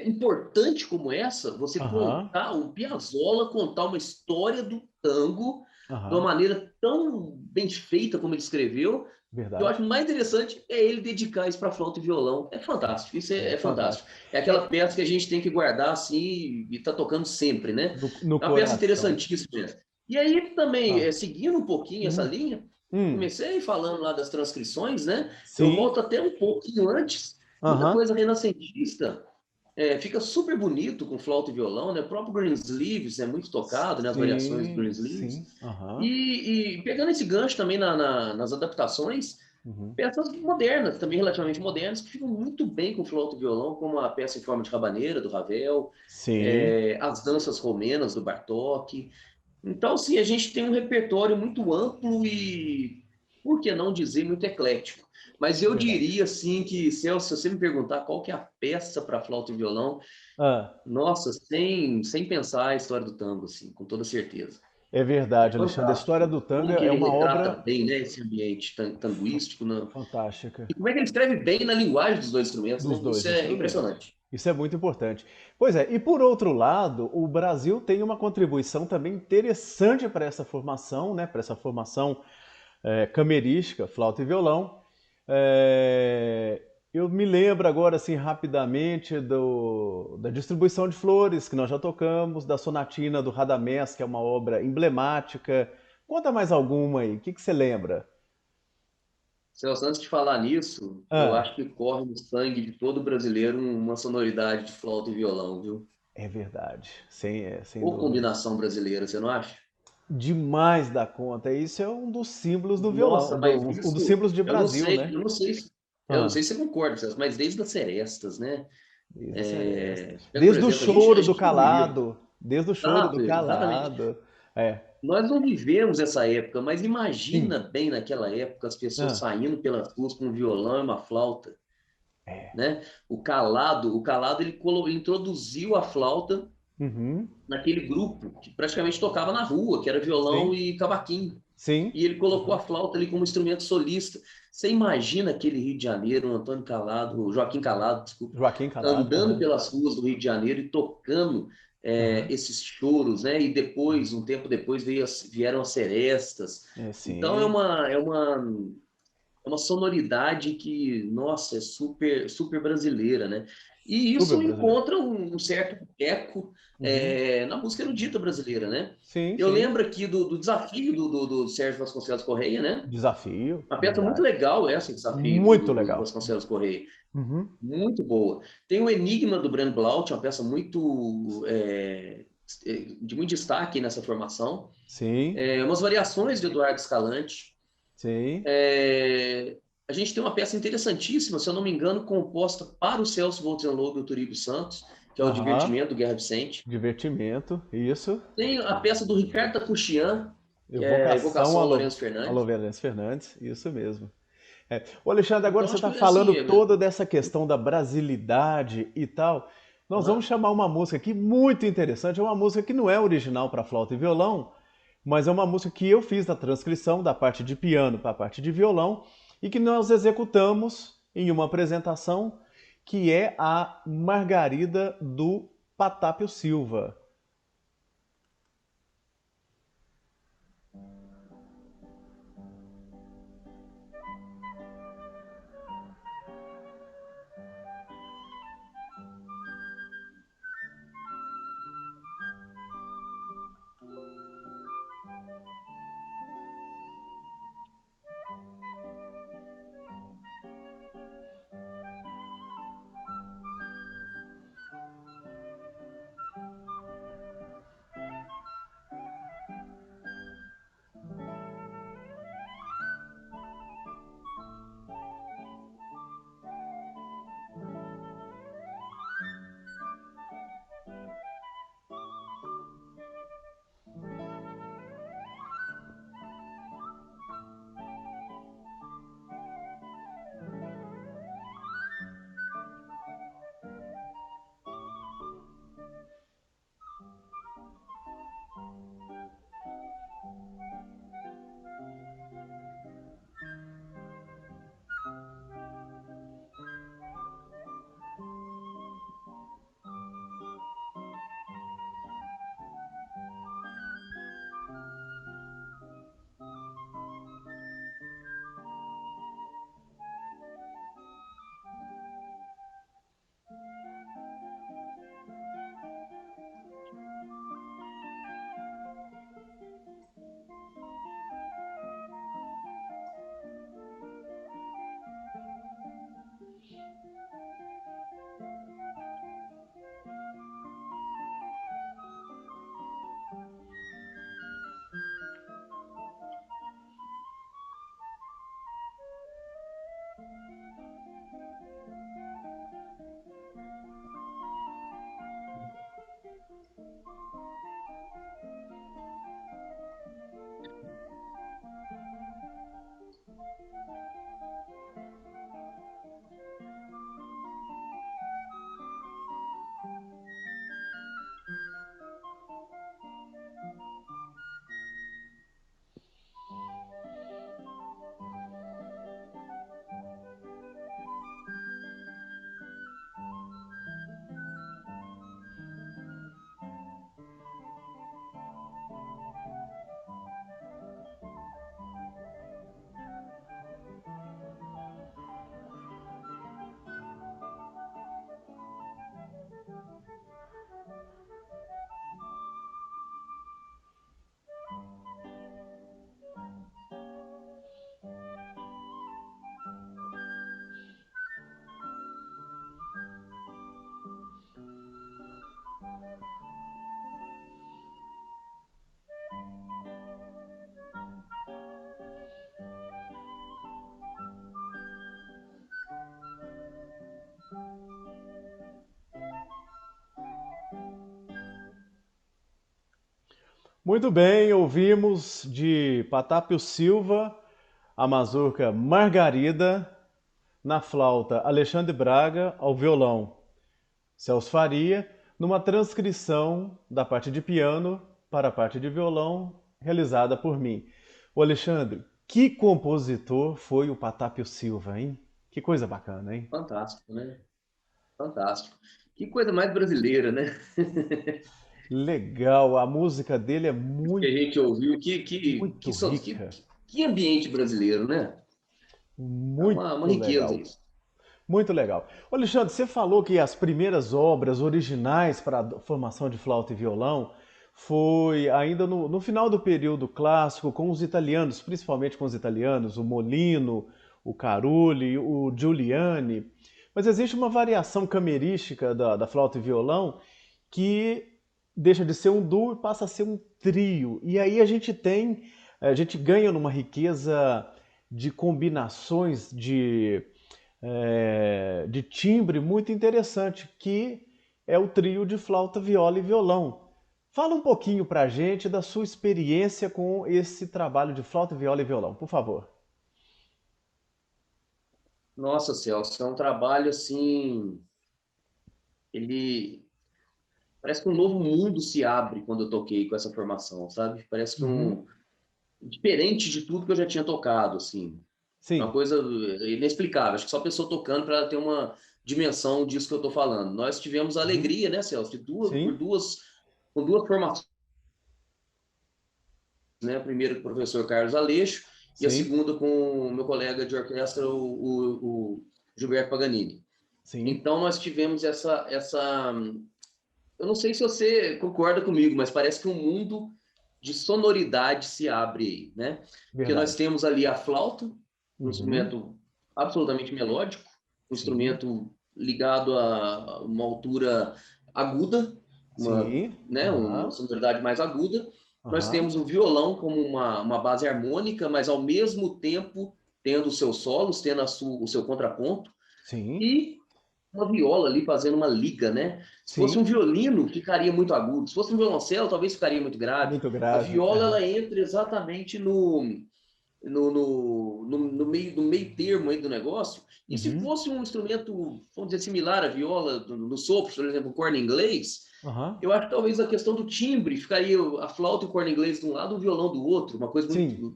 importante como essa, você Aham. contar, o Piazzolla contar uma história do tango de uma Aham. maneira tão bem feita como ele escreveu, o que eu acho Verdade. mais interessante é ele dedicar isso para flauta e violão. É fantástico, isso É é fantástico. fantástico. É aquela peça que a gente tem que guardar assim e tá tocando sempre, né? No É uma peça coração. interessantíssima mesmo. E aí também, Ah. seguindo um pouquinho essa Hum. linha, Hum. comecei falando lá das transcrições, né? Eu Sim. volto até um pouquinho antes, muita Aham. coisa renascentista. Fica super bonito com flauta e violão, né? O próprio Greensleeves é muito tocado, né? As variações do Sim. Greensleeves. Sim. Aham. E pegando esse gancho também nas adaptações, Uhum. peças modernas, também relativamente modernas, que ficam muito bem com flauta e violão, como a peça em forma de rabaneira, do Ravel, Sim. as danças romenas, do Bartók. Então, sim, a gente tem um repertório muito amplo e, por que não dizer, muito eclético. Mas eu Verdade. diria, assim, que, Celso, se você me perguntar qual que é a peça para flauta e violão, Ah. nossa, sem pensar a história do tango, assim, com toda certeza. É É verdade, Alexandre. A história fantástico. do tango Como que é ele uma retrata obra bem, né, esse ambiente tanguístico, né? fantástica E como é que ele escreve bem na linguagem dos dois instrumentos, dos né? dois Isso é instrumentos. impressionante. Isso é muito importante. Pois é, e por outro lado, o Brasil tem uma contribuição também interessante para essa formação, né? Para essa formação camerística, flauta e violão. É, eu me lembro agora, assim, rapidamente, da distribuição de flores, que nós já tocamos, da sonatina do Radamés, que é uma obra emblemática. Conta mais alguma aí, o que você lembra? Celso, antes de falar nisso, eu Ah, acho que corre no sangue de todo brasileiro uma sonoridade de flauta e violão, viu? é verdade, sem Ou dúvidas. combinação brasileira, você não acha? Demais da conta. Isso é um dos símbolos do violão, Nossa, mas um dos isso, símbolos de Brasil, né? eu não Ah, sei se você concorda, Celso, mas desde as serestas, né? desde a seresta. Pega, por Desde o exemplo, choro a do gente não viveu. calado. Desde o choro do Exato, exatamente. calado. É. Nós não vivemos essa época, mas Sim. imagina bem naquela época as pessoas Ah, saindo pelas ruas com um violão e uma flauta, é. né? O calado ele introduziu a flauta Uhum. naquele grupo que praticamente tocava na rua, que era violão Sim. e cavaquinho. Sim. E ele colocou a Aham. flauta ali como instrumento solista. Você imagina aquele Rio de Janeiro, o Antônio Calado, o Joaquim Calado, desculpa, Joaquim Calado. andando Aham. pelas ruas do Rio de Janeiro e tocando Aham. esses choros, né? E depois, um tempo depois, vieram as serestas. É, Então sim. é uma sonoridade que, nossa, é super, super brasileira, né? E Super isso brasileiro. encontra um certo eco Uhum. na música erudita brasileira, né? Sim, Eu sim. lembro aqui do desafio do Sérgio Vasconcelos Correia, né? Desafio. Uma peça muito Verdade. legal essa, desafio Muito do legal. Vasconcelos Correia. Uhum. Muito boa. Tem o Enigma do Breno Blaut, uma peça de muito destaque nessa formação. Sim. Umas variações de Eduardo Escalante. Sim. É, a gente tem uma peça interessantíssima, se eu não me engano, composta para o Celso Voltenlobe e o Turíbio Santos, que é o Aham. Divertimento do Guerra Vicente. Divertimento. Isso. Tem a peça do Ricardo Takuchian, que é a Evocação Evocação a a Lourenço Fernandes. Lourenço Fernandes, isso mesmo. É. Ô Alexandre, agora Então, você acho está que falando assim. toda dessa questão da brasilidade e tal. Nós vamos Aham. chamar uma música aqui muito interessante. É uma música que não é original para flauta e violão, mas é uma música que eu fiz da transcrição da parte de piano para a parte de violão e que nós executamos em uma apresentação que é a Margarida do Patápio Silva. Muito bem, ouvimos de Patápio Silva a mazurca Margarida, na flauta Alexandre Braga, ao violão Celso Faria, numa transcrição da parte de piano para a parte de violão realizada por mim. O Alexandre, que compositor foi o Patápio Silva, hein? Que coisa bacana, hein? Fantástico, né? Fantástico. Que coisa mais brasileira, né? Legal, a música dele é Que a muito, gente ouviu, que, muito só- que, rica, que ambiente brasileiro, né? É uma muito riqueza legal. isso. Muito legal. Ô, Alexandre, você falou que as primeiras obras originais para a formação de flauta e violão foi ainda no final do período clássico com os italianos, principalmente com os italianos, o Molino, o Carulli, o Giuliani. Mas existe uma variação camerística da flauta e violão que deixa de ser um duo e passa a ser um trio. E aí a gente ganha numa riqueza de combinações de timbre muito interessante, que é o trio de flauta, viola e violão. Fala um pouquinho pra gente da sua experiência com esse trabalho de flauta, viola e violão, por favor. Nossa, Celso, é um trabalho assim, ele parece que um novo mundo se abre quando eu toquei com essa formação, sabe? Parece que Uhum. diferente de tudo que eu já tinha tocado, assim. É uma Sim, coisa inexplicável. Acho que só a pessoa tocando para ela ter uma dimensão disso que eu estou falando. Nós tivemos a uhum. alegria, né, Celso, de Sim, com duas formações, né? A primeira com o professor Carlos Aleixo e a sim, segunda com o meu colega de orquestra, o Gilberto Paganini. sim, Então nós tivemos eu não sei se você concorda comigo, mas parece que um mundo de sonoridade se abre aí, né? Porque nós verdade. temos ali a flauta, um Uhum. instrumento absolutamente melódico, um Sim, instrumento ligado a uma altura aguda, sim, uma aham, sonoridade mais aguda. Nós aham, temos o violão como uma base harmônica, mas ao mesmo tempo tendo os seus solos, tendo o seu contraponto, sim, e uma viola ali fazendo uma liga, né? Se fosse um sim, violino, ficaria muito agudo. Se fosse um violoncelo, talvez ficaria muito grave. muito A grave. viola, Aham. ela entra exatamente no meio termo aí do negócio. E se Uhum. fosse um instrumento, vamos dizer, similar à viola, no sopro, por exemplo, o corno inglês, Aham. eu acho que talvez a questão do timbre ficaria a flauta e o corno inglês de um lado, o violão do outro, uma coisa muito Sim,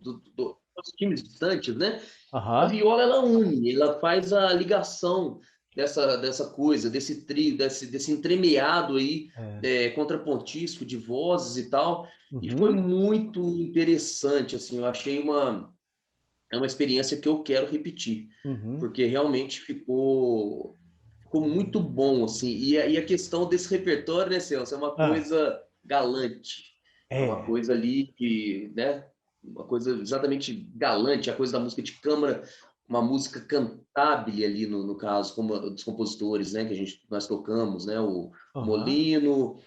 os timbres distantes, né? A aham. viola ela une, ela faz a ligação dessa coisa, desse trio, desse entremeado aí É. contrapontístico de vozes e tal, e foi Uhum. muito interessante, assim, eu achei é uma experiência que eu quero repetir, Uhum. porque realmente ficou muito bom, assim, e a questão desse repertório, né, Celso, é uma Ah, coisa galante, é uma é. coisa ali que, né, uma coisa exatamente galante, a coisa da música de câmara, uma música cantável ali, no caso, como a dos compositores, né, que nós tocamos, né, o Aham. Molino,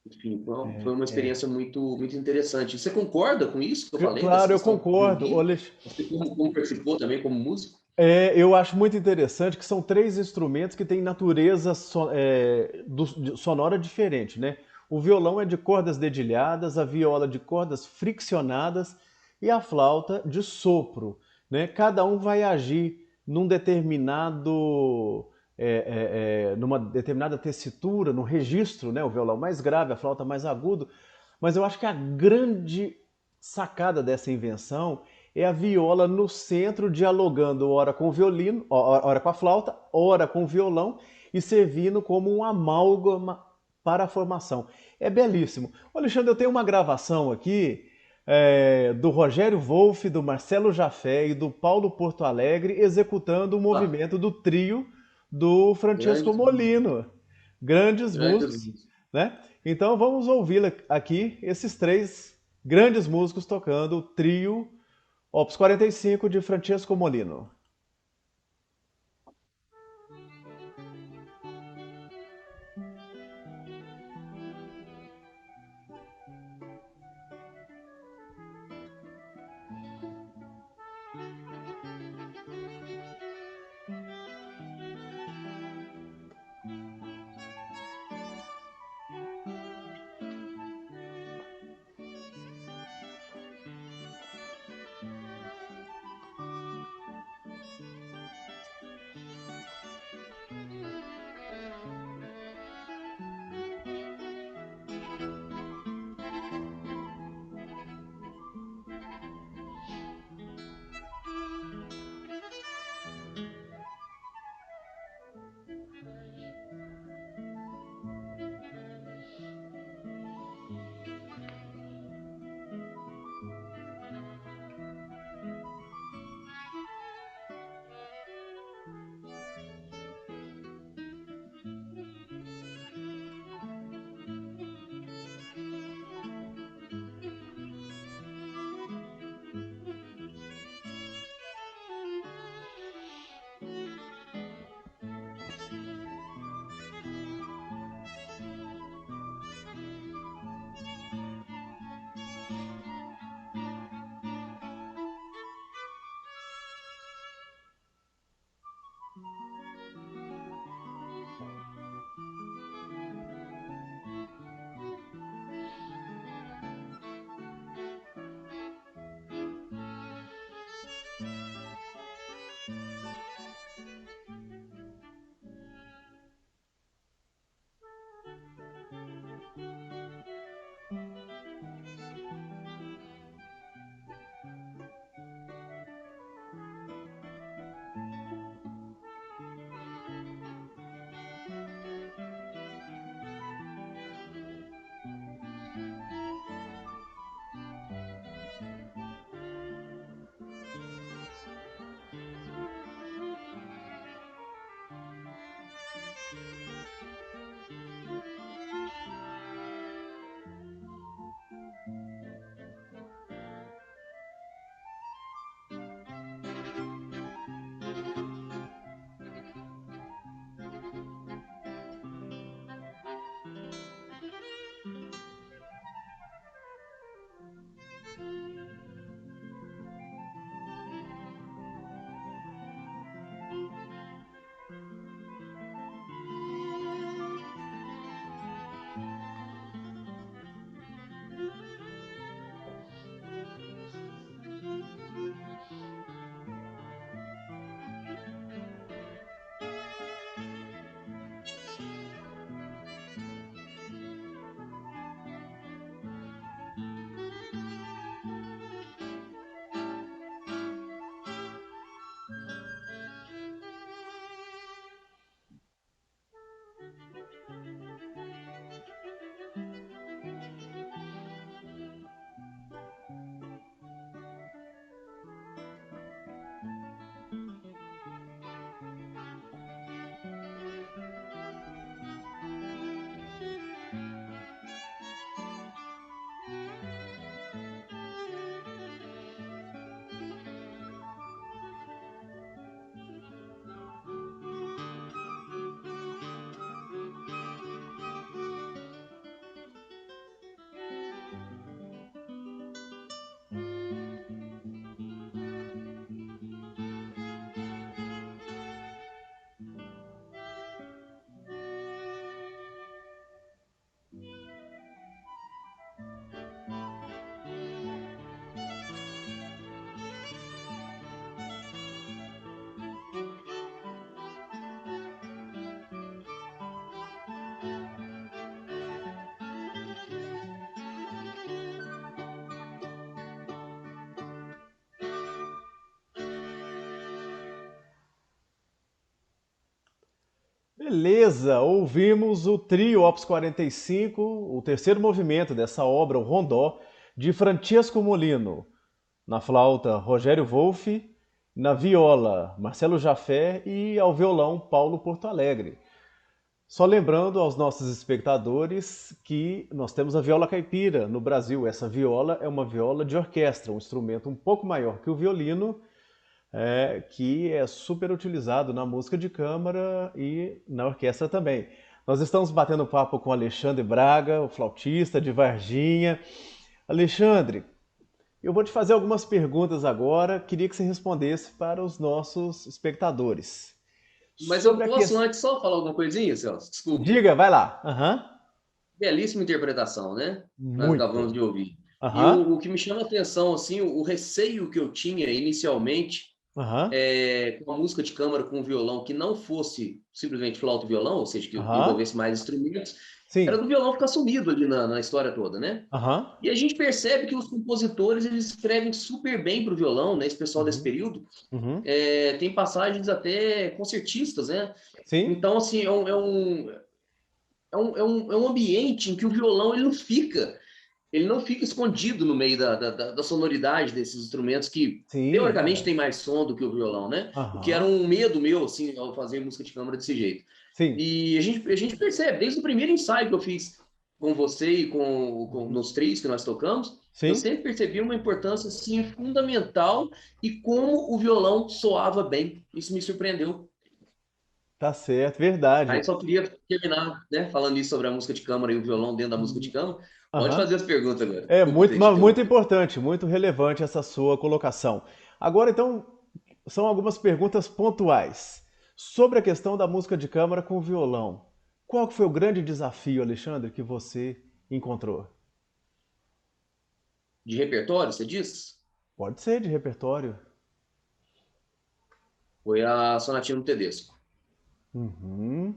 enfim, foi É, uma é. experiência muito interessante. Você concorda com isso que eu falei, dessa Claro, eu questão do concordo. violino? Você como participou também como músico? Eu acho muito interessante que são três instrumentos que têm natureza sonora diferente, né? O violão é de cordas dedilhadas, a viola de cordas friccionadas e a flauta de sopro, né? Cada um vai agir numa determinada tessitura, no registro, né? O violão mais grave, a flauta mais agudo. Mas eu acho que a grande sacada dessa invenção é a viola no centro, dialogando ora com o violino, ora com a flauta, ora com o violão e servindo como um amálgama para a formação. É belíssimo. Ô, Alexandre, eu tenho uma gravação aqui do Rogério Wolff, do Marcelo Jafé e do Paulo Porto Alegre executando o Ah, movimento do trio do Francesco grandes músicos, Molino. Grandes grandes músicos, músicos. né? Então vamos ouvir aqui esses três grandes músicos tocando o trio Opus 45 de Francesco Molino. Beleza, ouvimos o trio Opus 45, o terceiro movimento dessa obra, o Rondó, de Francesco Molino. Na flauta, Rogério Wolff, na viola, Marcelo Jafé e ao violão, Paulo Porto Alegre. Só lembrando aos nossos espectadores que nós temos a viola caipira no Brasil. Essa viola é uma viola de orquestra, um instrumento um pouco maior que o violino, que é super utilizado na música de câmara e na orquestra também. Nós estamos batendo papo com Alexandre Braga, o flautista de Varginha. Alexandre, eu vou te fazer algumas perguntas agora, queria que você respondesse para os nossos espectadores. Mas eu Sobre a posso questão. antes só falar alguma coisinha, Celso? Desculpa. Diga, vai lá. Aham. Belíssima interpretação, né? Nós acabamos Muito. de ouvir. E Aham. o que me chama a atenção, assim, o receio que eu tinha inicialmente Aham. com a música de câmara com violão que não fosse simplesmente flauta e violão, ou seja, que Aham. envolvesse mais instrumentos, era Sim. do violão ficar sumido ali na história toda, né? Aham. E a gente percebe que os compositores eles escrevem super bem para o violão, né? Esse pessoal desse Uhum. período Uhum. tem passagens até concertistas, né? Sim. Então, assim, é um ambiente em que o violão ele não fica escondido no meio da sonoridade desses instrumentos que, Sim, é teoricamente, tem verdade. mais som do que o violão, né? O que era Aham. um medo meu, assim, ao fazer música de câmara desse jeito. Sim. E a gente percebe, desde o primeiro ensaio que eu fiz com você e Uhum. nos trios que nós tocamos, eu Sim. sempre percebi uma importância, assim, fundamental e como o violão soava bem. Isso me surpreendeu. Tá certo, verdade. Aí só queria terminar, né, falando isso sobre a música de câmara e o violão dentro da música de Uhum. câmara. Pode Aham. fazer as perguntas agora. É Desculpa muito, ter te muito interrompido. importante, muito relevante essa sua colocação. Agora, então, são algumas perguntas pontuais sobre a questão da música de câmara com violão. Qual que foi o grande desafio, Alexandre, que você encontrou? De repertório, você diz? Pode ser de repertório. Foi a Sonatina no Tedesco. Uhum.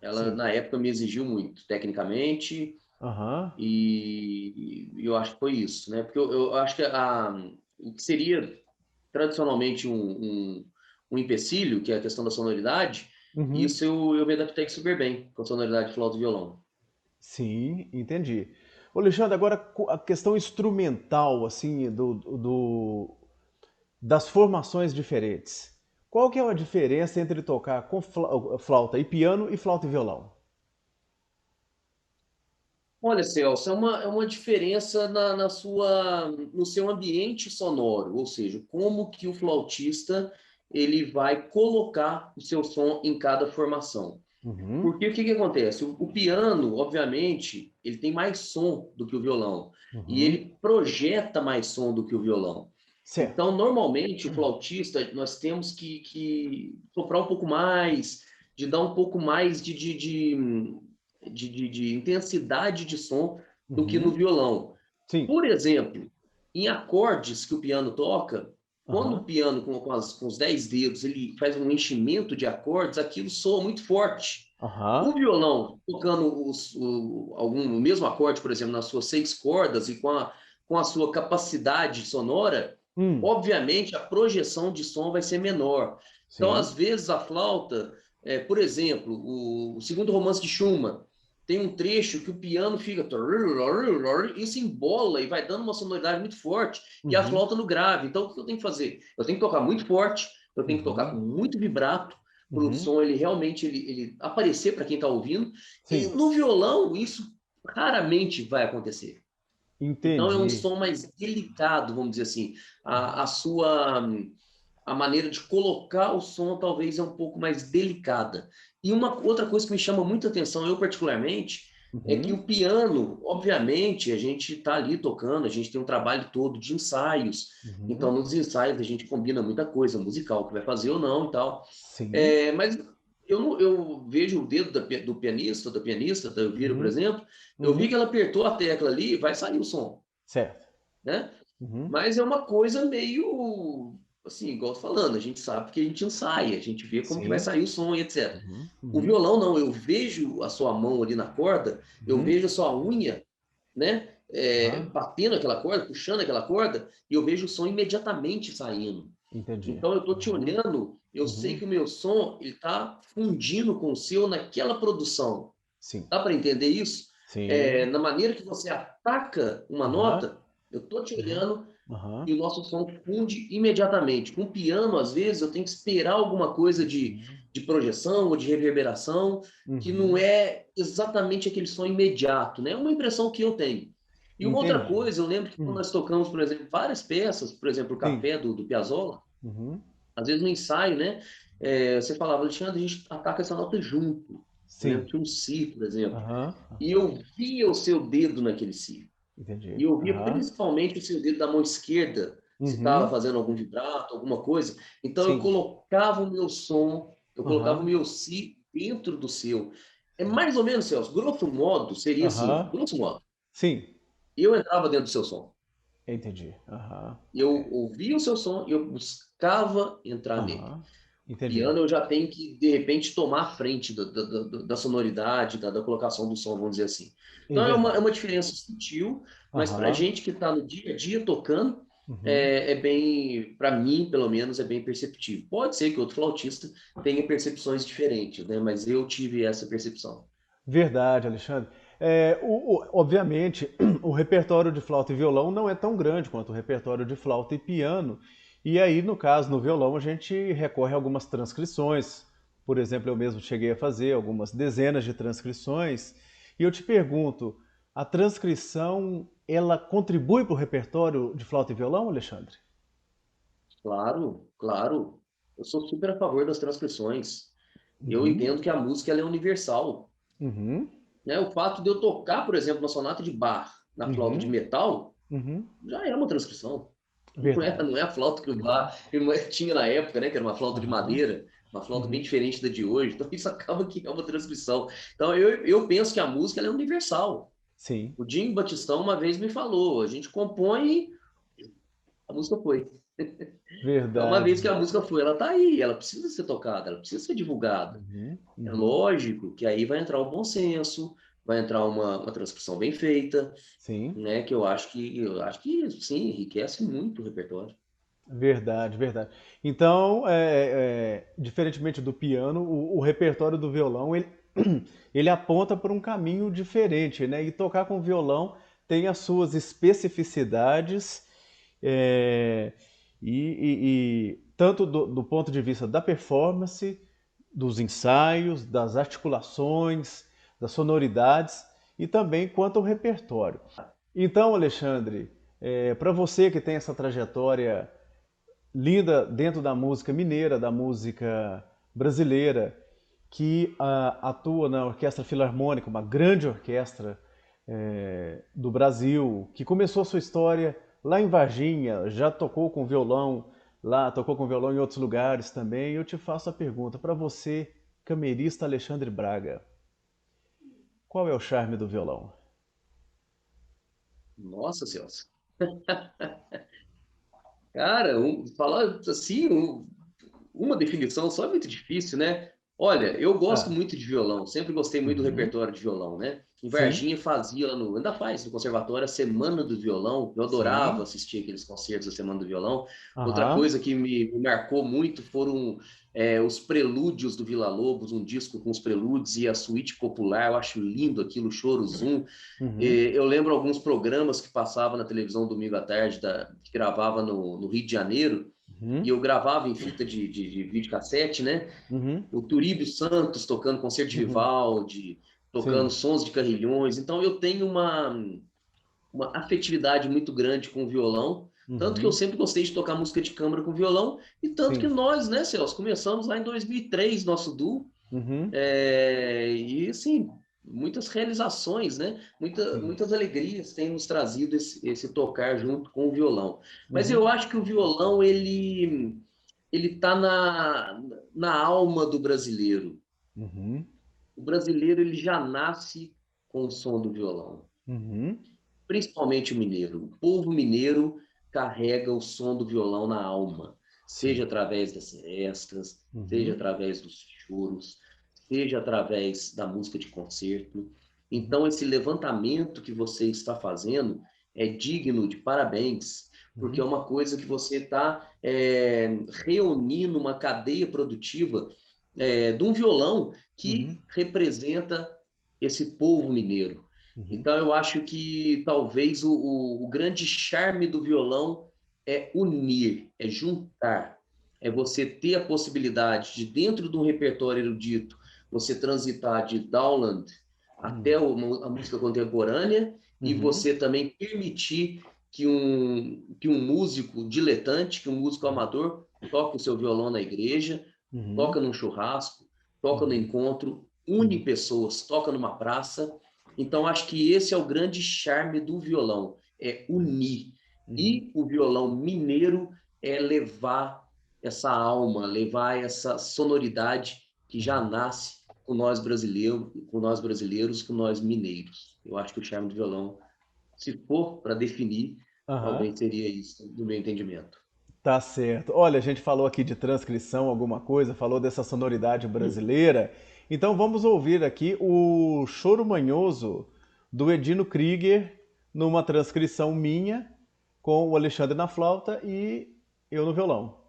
Ela, Sim. na época, me exigiu muito, tecnicamente, Aham. e eu acho que foi isso, né? Porque eu acho que o que seria tradicionalmente um empecilho, que é a questão da sonoridade, Uhum. isso eu me adaptei super bem com a sonoridade de flauta e violão. Sim, entendi. Ô, Alexandre, agora a questão instrumental, assim, das formações diferentes. Qual que é a diferença entre tocar com flauta e piano e flauta e violão? Olha, Celso, é uma diferença no seu ambiente sonoro, ou seja, como que o flautista ele vai colocar o seu som em cada formação. Uhum. Porque o que acontece? O piano, obviamente, ele tem mais som do que o violão. E Uhum. ele projeta mais som do que o violão. Certo. Então, normalmente, o flautista, nós temos que soprar um pouco mais, de dar um pouco mais de intensidade de som do que no Uhum. violão. Sim. Por exemplo, em acordes que o piano toca, quando o Aham. piano, com os 10 dedos, ele faz um enchimento de acordes, aquilo soa muito forte. O Aham. violão, tocando o mesmo acorde, por exemplo, nas suas 6 cordas e com a sua capacidade sonora, Hum. obviamente a projeção de som vai ser menor. Então, às Sim. vezes, a flauta, por exemplo, o segundo romance de Schumann, tem um trecho que o piano fica. Isso embola e vai dando uma sonoridade muito forte, e a Uhum. flauta no grave. Então, o que eu tenho que fazer? Eu tenho que tocar muito forte, eu tenho que tocar com Uhum. muito vibrato, para o Uhum. som ele realmente ele aparecer para quem está ouvindo. E Sim. no violão, isso raramente vai acontecer. Então, é um Entendi. som mais delicado, vamos dizer assim. Uhum. A maneira de colocar o som talvez é um pouco mais delicada. E uma outra coisa que me chama muita atenção, eu particularmente, é que Uhum. o piano, obviamente, a gente está ali tocando, a gente tem um trabalho todo de ensaios. Então, Uhum. nos ensaios, a gente combina muita coisa musical, que vai fazer ou não e tal. Sim. Mas eu vejo o dedo do pianista, da pianista, da Elvira, por Uhum. exemplo, eu vi Uhum. que ela apertou a tecla ali e vai sair o som, Certo. né? Uhum. Mas é uma coisa meio, assim, igual eu tô falando, a gente sabe que a gente ensaia, a gente vê como que vai Sim. sair o som e etc. Uhum. O Uhum. violão não, eu vejo a sua mão ali na corda, eu Uhum. vejo a sua unha, né, Aham. batendo aquela corda, puxando aquela corda, e eu vejo o som imediatamente saindo. Entendi. Então eu estou te Uhum. olhando, eu sei Uhum. que o meu som está fundindo com o seu naquela produção. Sim. Dá para entender isso? Sim. Na maneira que você ataca uma Aham. nota, eu estou te Aham. olhando Aham. e o nosso som funde imediatamente. Com o piano, às vezes, eu tenho que esperar alguma coisa Uhum. de projeção ou de reverberação, que não Uhum. é exatamente aquele som imediato, né? É uma impressão que eu tenho. E uma outra Entendi. coisa, eu lembro que quando Hum. nós tocamos, por exemplo, várias peças, por exemplo, o Sim. Café do Piazzolla, Uhum. às vezes no ensaio, né? Você falava, Alexandre, a gente ataca essa nota junto. Eu lembro Sim. que um si, por exemplo. Aham. E Aham. eu via o seu dedo naquele si. E Entendi. eu via Aham. principalmente o seu dedo da mão esquerda, se estava Uhum. fazendo algum vibrato, alguma coisa. Então eu Sim. colocava o meu som, eu colocava o Aham. meu si dentro do seu. É mais ou menos, Celso, grosso modo, seria assim, Aham. grosso modo. Sim. Eu entrava dentro do seu som. Entendi. Aham. Eu ouvia o seu som e eu buscava entrar nele. Aham. Entendi. Piano eu já tenho que, de repente, tomar a frente da sonoridade, da colocação do som, vamos dizer assim. É Então é verdade. uma diferença sutil, mas para Aham. gente que está no dia a dia tocando, Uhum. é bem, para mim, pelo menos, é bem perceptível. Pode ser que outro flautista tenha percepções diferentes, né? Mas eu tive essa percepção. Verdade, Alexandre. Obviamente, o repertório de flauta e violão não é tão grande quanto o repertório de flauta e piano. E aí, no caso, no violão, a gente recorre a algumas transcrições. Por exemplo, eu mesmo cheguei a fazer algumas dezenas de transcrições. E eu te pergunto, a transcrição, ela contribui para o repertório de flauta e violão, Alexandre? Claro, claro. Eu sou super a favor das transcrições. Eu Uhum, entendo que a música ela é universal, uhum, né? O fato de eu tocar, por exemplo, na sonata de Bach, na flauta de uhum, metal, uhum. já é uma transcrição. Verdade. Não é a flauta que o Bach tinha na época, né? Que era uma flauta de Aham, madeira, uma flauta bem uhum. diferente da de hoje. Então isso acaba que é uma transcrição. Então eu penso que a música ela é universal. Sim, O Dinho Batistão uma vez me falou, a gente compõe, a música foi. Então uma vez que verdade. a música foi, ela está aí, ela precisa ser tocada, ela precisa ser divulgada. Uhum, É uhum. lógico que aí vai entrar o bom senso, vai entrar uma transcrição bem feita, Sim, né? Que eu acho que sim, enriquece muito o repertório. verdade, verdade. Então, diferentemente do piano, o repertório do violão ele aponta para um caminho diferente, né? E tocar com violão tem as suas especificidades, é, tanto do ponto de vista da performance, dos ensaios, das articulações, das sonoridades e também quanto ao repertório. Então, Alexandre, para você que tem essa trajetória linda dentro da música mineira, da música brasileira, que atua na Orquestra Filarmônica, uma grande orquestra do Brasil, que começou a sua história lá em Varginha, já tocou com violão lá, tocou com violão em outros lugares também. Eu te faço a pergunta, para você, camerista Alexandre Braga, qual é o charme do violão? Nossa, Celso. Cara, falar assim, uma definição só é muito difícil, né? Olha, eu gosto Ah, muito de violão, sempre gostei muito do uhum, repertório de violão, né? Em sim, Varginha fazia, ainda faz, no conservatório, a Semana do Violão. Eu adorava sim, assistir aqueles concertos da Semana do Violão. Outra aham, coisa que me marcou muito foram os prelúdios do Villa-Lobos, um disco com os prelúdios e a suíte popular. Eu acho lindo aquilo, Choro Zoom. uhum, Eu lembro alguns programas que passava na televisão domingo à tarde, que gravava no Rio de Janeiro, e uhum, eu gravava em fita de videocassete, né? uhum, O Turíbio Santos tocando concerto de uhum, Vivaldi, tocando sim, sons de carrilhões. Então eu tenho uma afetividade muito grande com o violão, tanto que eu uhum, sempre gostei de tocar música de câmara com violão, e tanto que sim, nós, né, Celso, começamos lá em 2003, nosso duo, uhum, e assim, muitas realizações, né? sim, Muitas alegrias têm nos trazido esse tocar junto com o violão. Mas uhum, eu acho que o violão, ele tá na alma do brasileiro. uhum, O brasileiro, ele já nasce com o som do violão. uhum, Principalmente o mineiro. O povo mineiro carrega o som do violão na alma, seja sim, através das serestas, seja uhum, através dos choros, seja através da música de concerto. uhum, Então, esse levantamento que você está fazendo é digno de parabéns, porque é Uhum. uma coisa que você está reunindo uma cadeia produtiva de um violão Uhum. que representa esse povo mineiro. Uhum. Então, eu acho que talvez o grande charme do violão é unir, é juntar, é você ter a possibilidade de, dentro de um repertório erudito, você transitar de Dowland até a música contemporânea e Uhum. você também permitir que um músico diletante, que um músico amador toque o seu violão na igreja, Uhum. toca num churrasco, toca no Uhum. encontro, une Uhum. pessoas, toca numa praça. Então, acho que esse é o grande charme do violão, é unir. Uhum. E o violão mineiro é levar essa alma, levar essa sonoridade que já Uhum. nasce com nós mineiros. Eu acho que o charme do violão, se for para definir, Aham. talvez seria isso, do meu entendimento. Tá certo. Olha, a gente falou aqui de transcrição, alguma coisa, falou dessa sonoridade brasileira. Então vamos ouvir aqui o Choro Manhoso do Edino Krieger numa transcrição minha, com o Alexandre na flauta e eu no violão.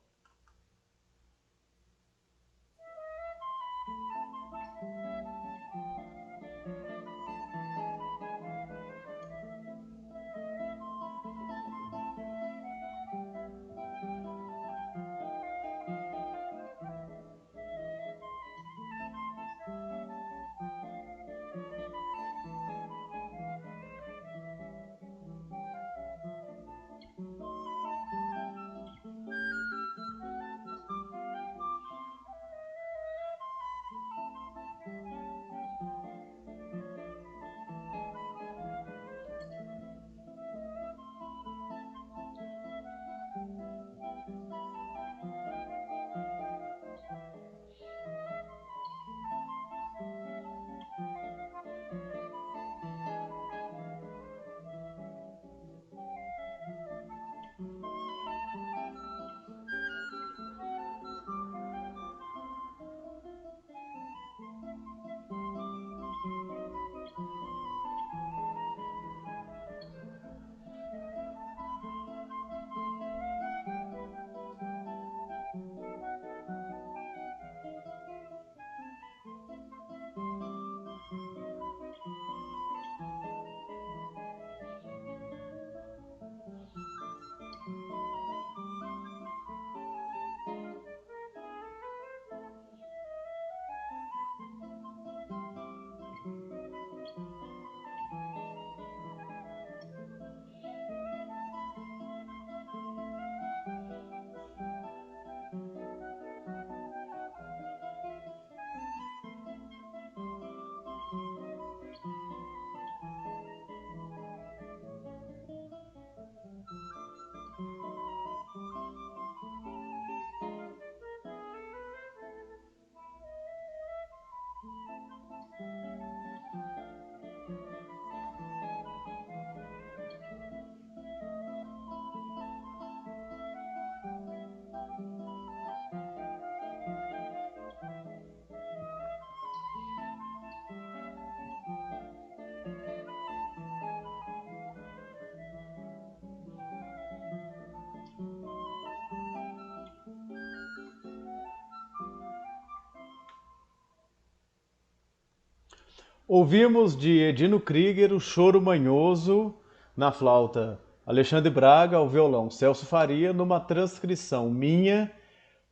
Ouvimos de Edino Krieger o Choro Manhoso na flauta, Alexandre Braga ao violão, Celso Faria numa transcrição minha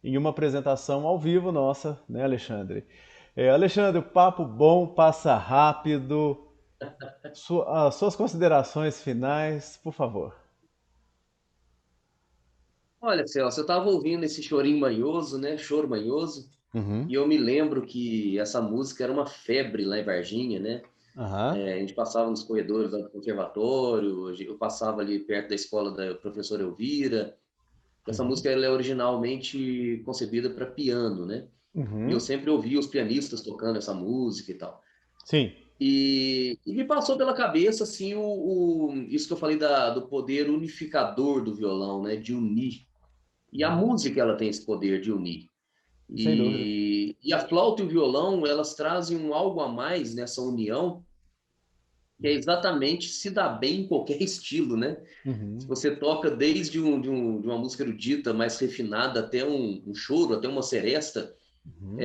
em uma apresentação ao vivo nossa, né, Alexandre? Alexandre, o papo bom passa rápido. As suas considerações finais, por favor. Olha, Celso, eu estava ouvindo esse chorinho manhoso, né? Choro manhoso, Uhum. e eu me lembro que essa música era uma febre lá em Varginha, né? Aham. A gente passava nos corredores lá do conservatório, eu passava ali perto da escola da professora Elvira. Essa Uhum. música ela é originalmente concebida para piano, né? E eu Uhum. sempre ouvia os pianistas tocando essa música e tal. Sim. E me passou pela cabeça assim isso que eu falei do poder unificador do violão, né? De unir. E a música ela tem esse poder de unir. Sem dúvida. E a flauta e o violão elas trazem um algo a mais nessa união que é exatamente se dar bem em qualquer estilo, né? Se Uhum, você toca desde de uma música erudita mais refinada até um choro, até uma seresta, uhum,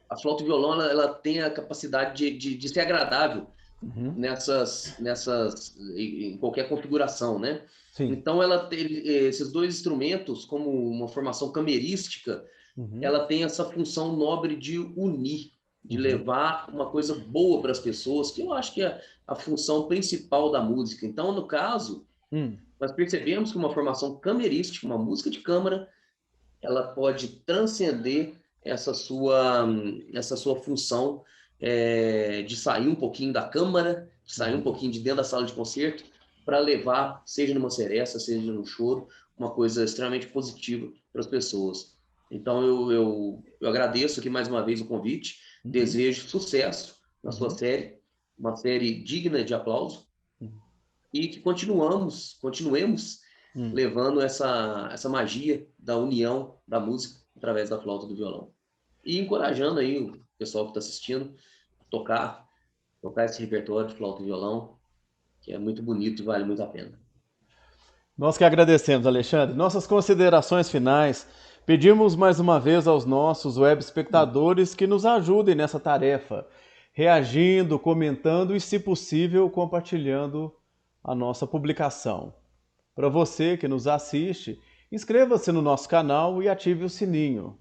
a flauta e violão ela tem a capacidade de ser agradável uhum. em qualquer configuração, né? Sim. Então ela tem esses dois instrumentos como uma formação camerística, Uhum, ela tem essa função nobre de unir, de uhum, levar uma coisa boa para as pessoas, que eu acho que é a função principal da música. Então, no caso, hum, nós percebemos que uma formação camerística, uma música de câmara, ela pode transcender essa sua função de sair um pouquinho da câmara, de sair um uhum. pouquinho de dentro da sala de concerto, para levar, seja numa seresta, seja num choro, uma coisa extremamente positiva para as pessoas. Então, eu agradeço aqui mais uma vez o convite, Uhum, desejo sucesso na sua uhum, série, uma série digna de aplauso, uhum, e que continuemos uhum. levando essa magia da união da música através da flauta do violão. E encorajando aí o pessoal que está assistindo a tocar esse repertório de flauta e violão, que é muito bonito e vale muito a pena. Nós que agradecemos, Alexandre. Nossas considerações finais. Pedimos mais uma vez aos nossos web espectadores que nos ajudem nessa tarefa, reagindo, comentando e, se possível, compartilhando a nossa publicação. Para você que nos assiste, inscreva-se no nosso canal e ative o sininho.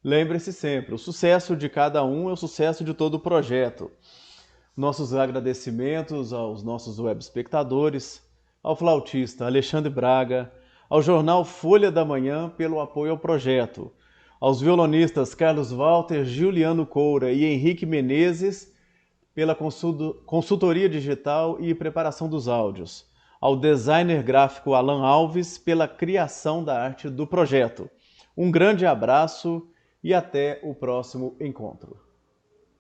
Lembre-se sempre, o sucesso de cada um é o sucesso de todo o projeto. Nossos agradecimentos aos nossos web espectadores, ao flautista Alexandre Braga, ao jornal Folha da Manhã pelo apoio ao projeto, aos violonistas Carlos Walter, Juliano Coura e Henrique Menezes pela consultoria digital e preparação dos áudios, ao designer gráfico Alan Alves pela criação da arte do projeto. Um grande abraço e até o próximo encontro.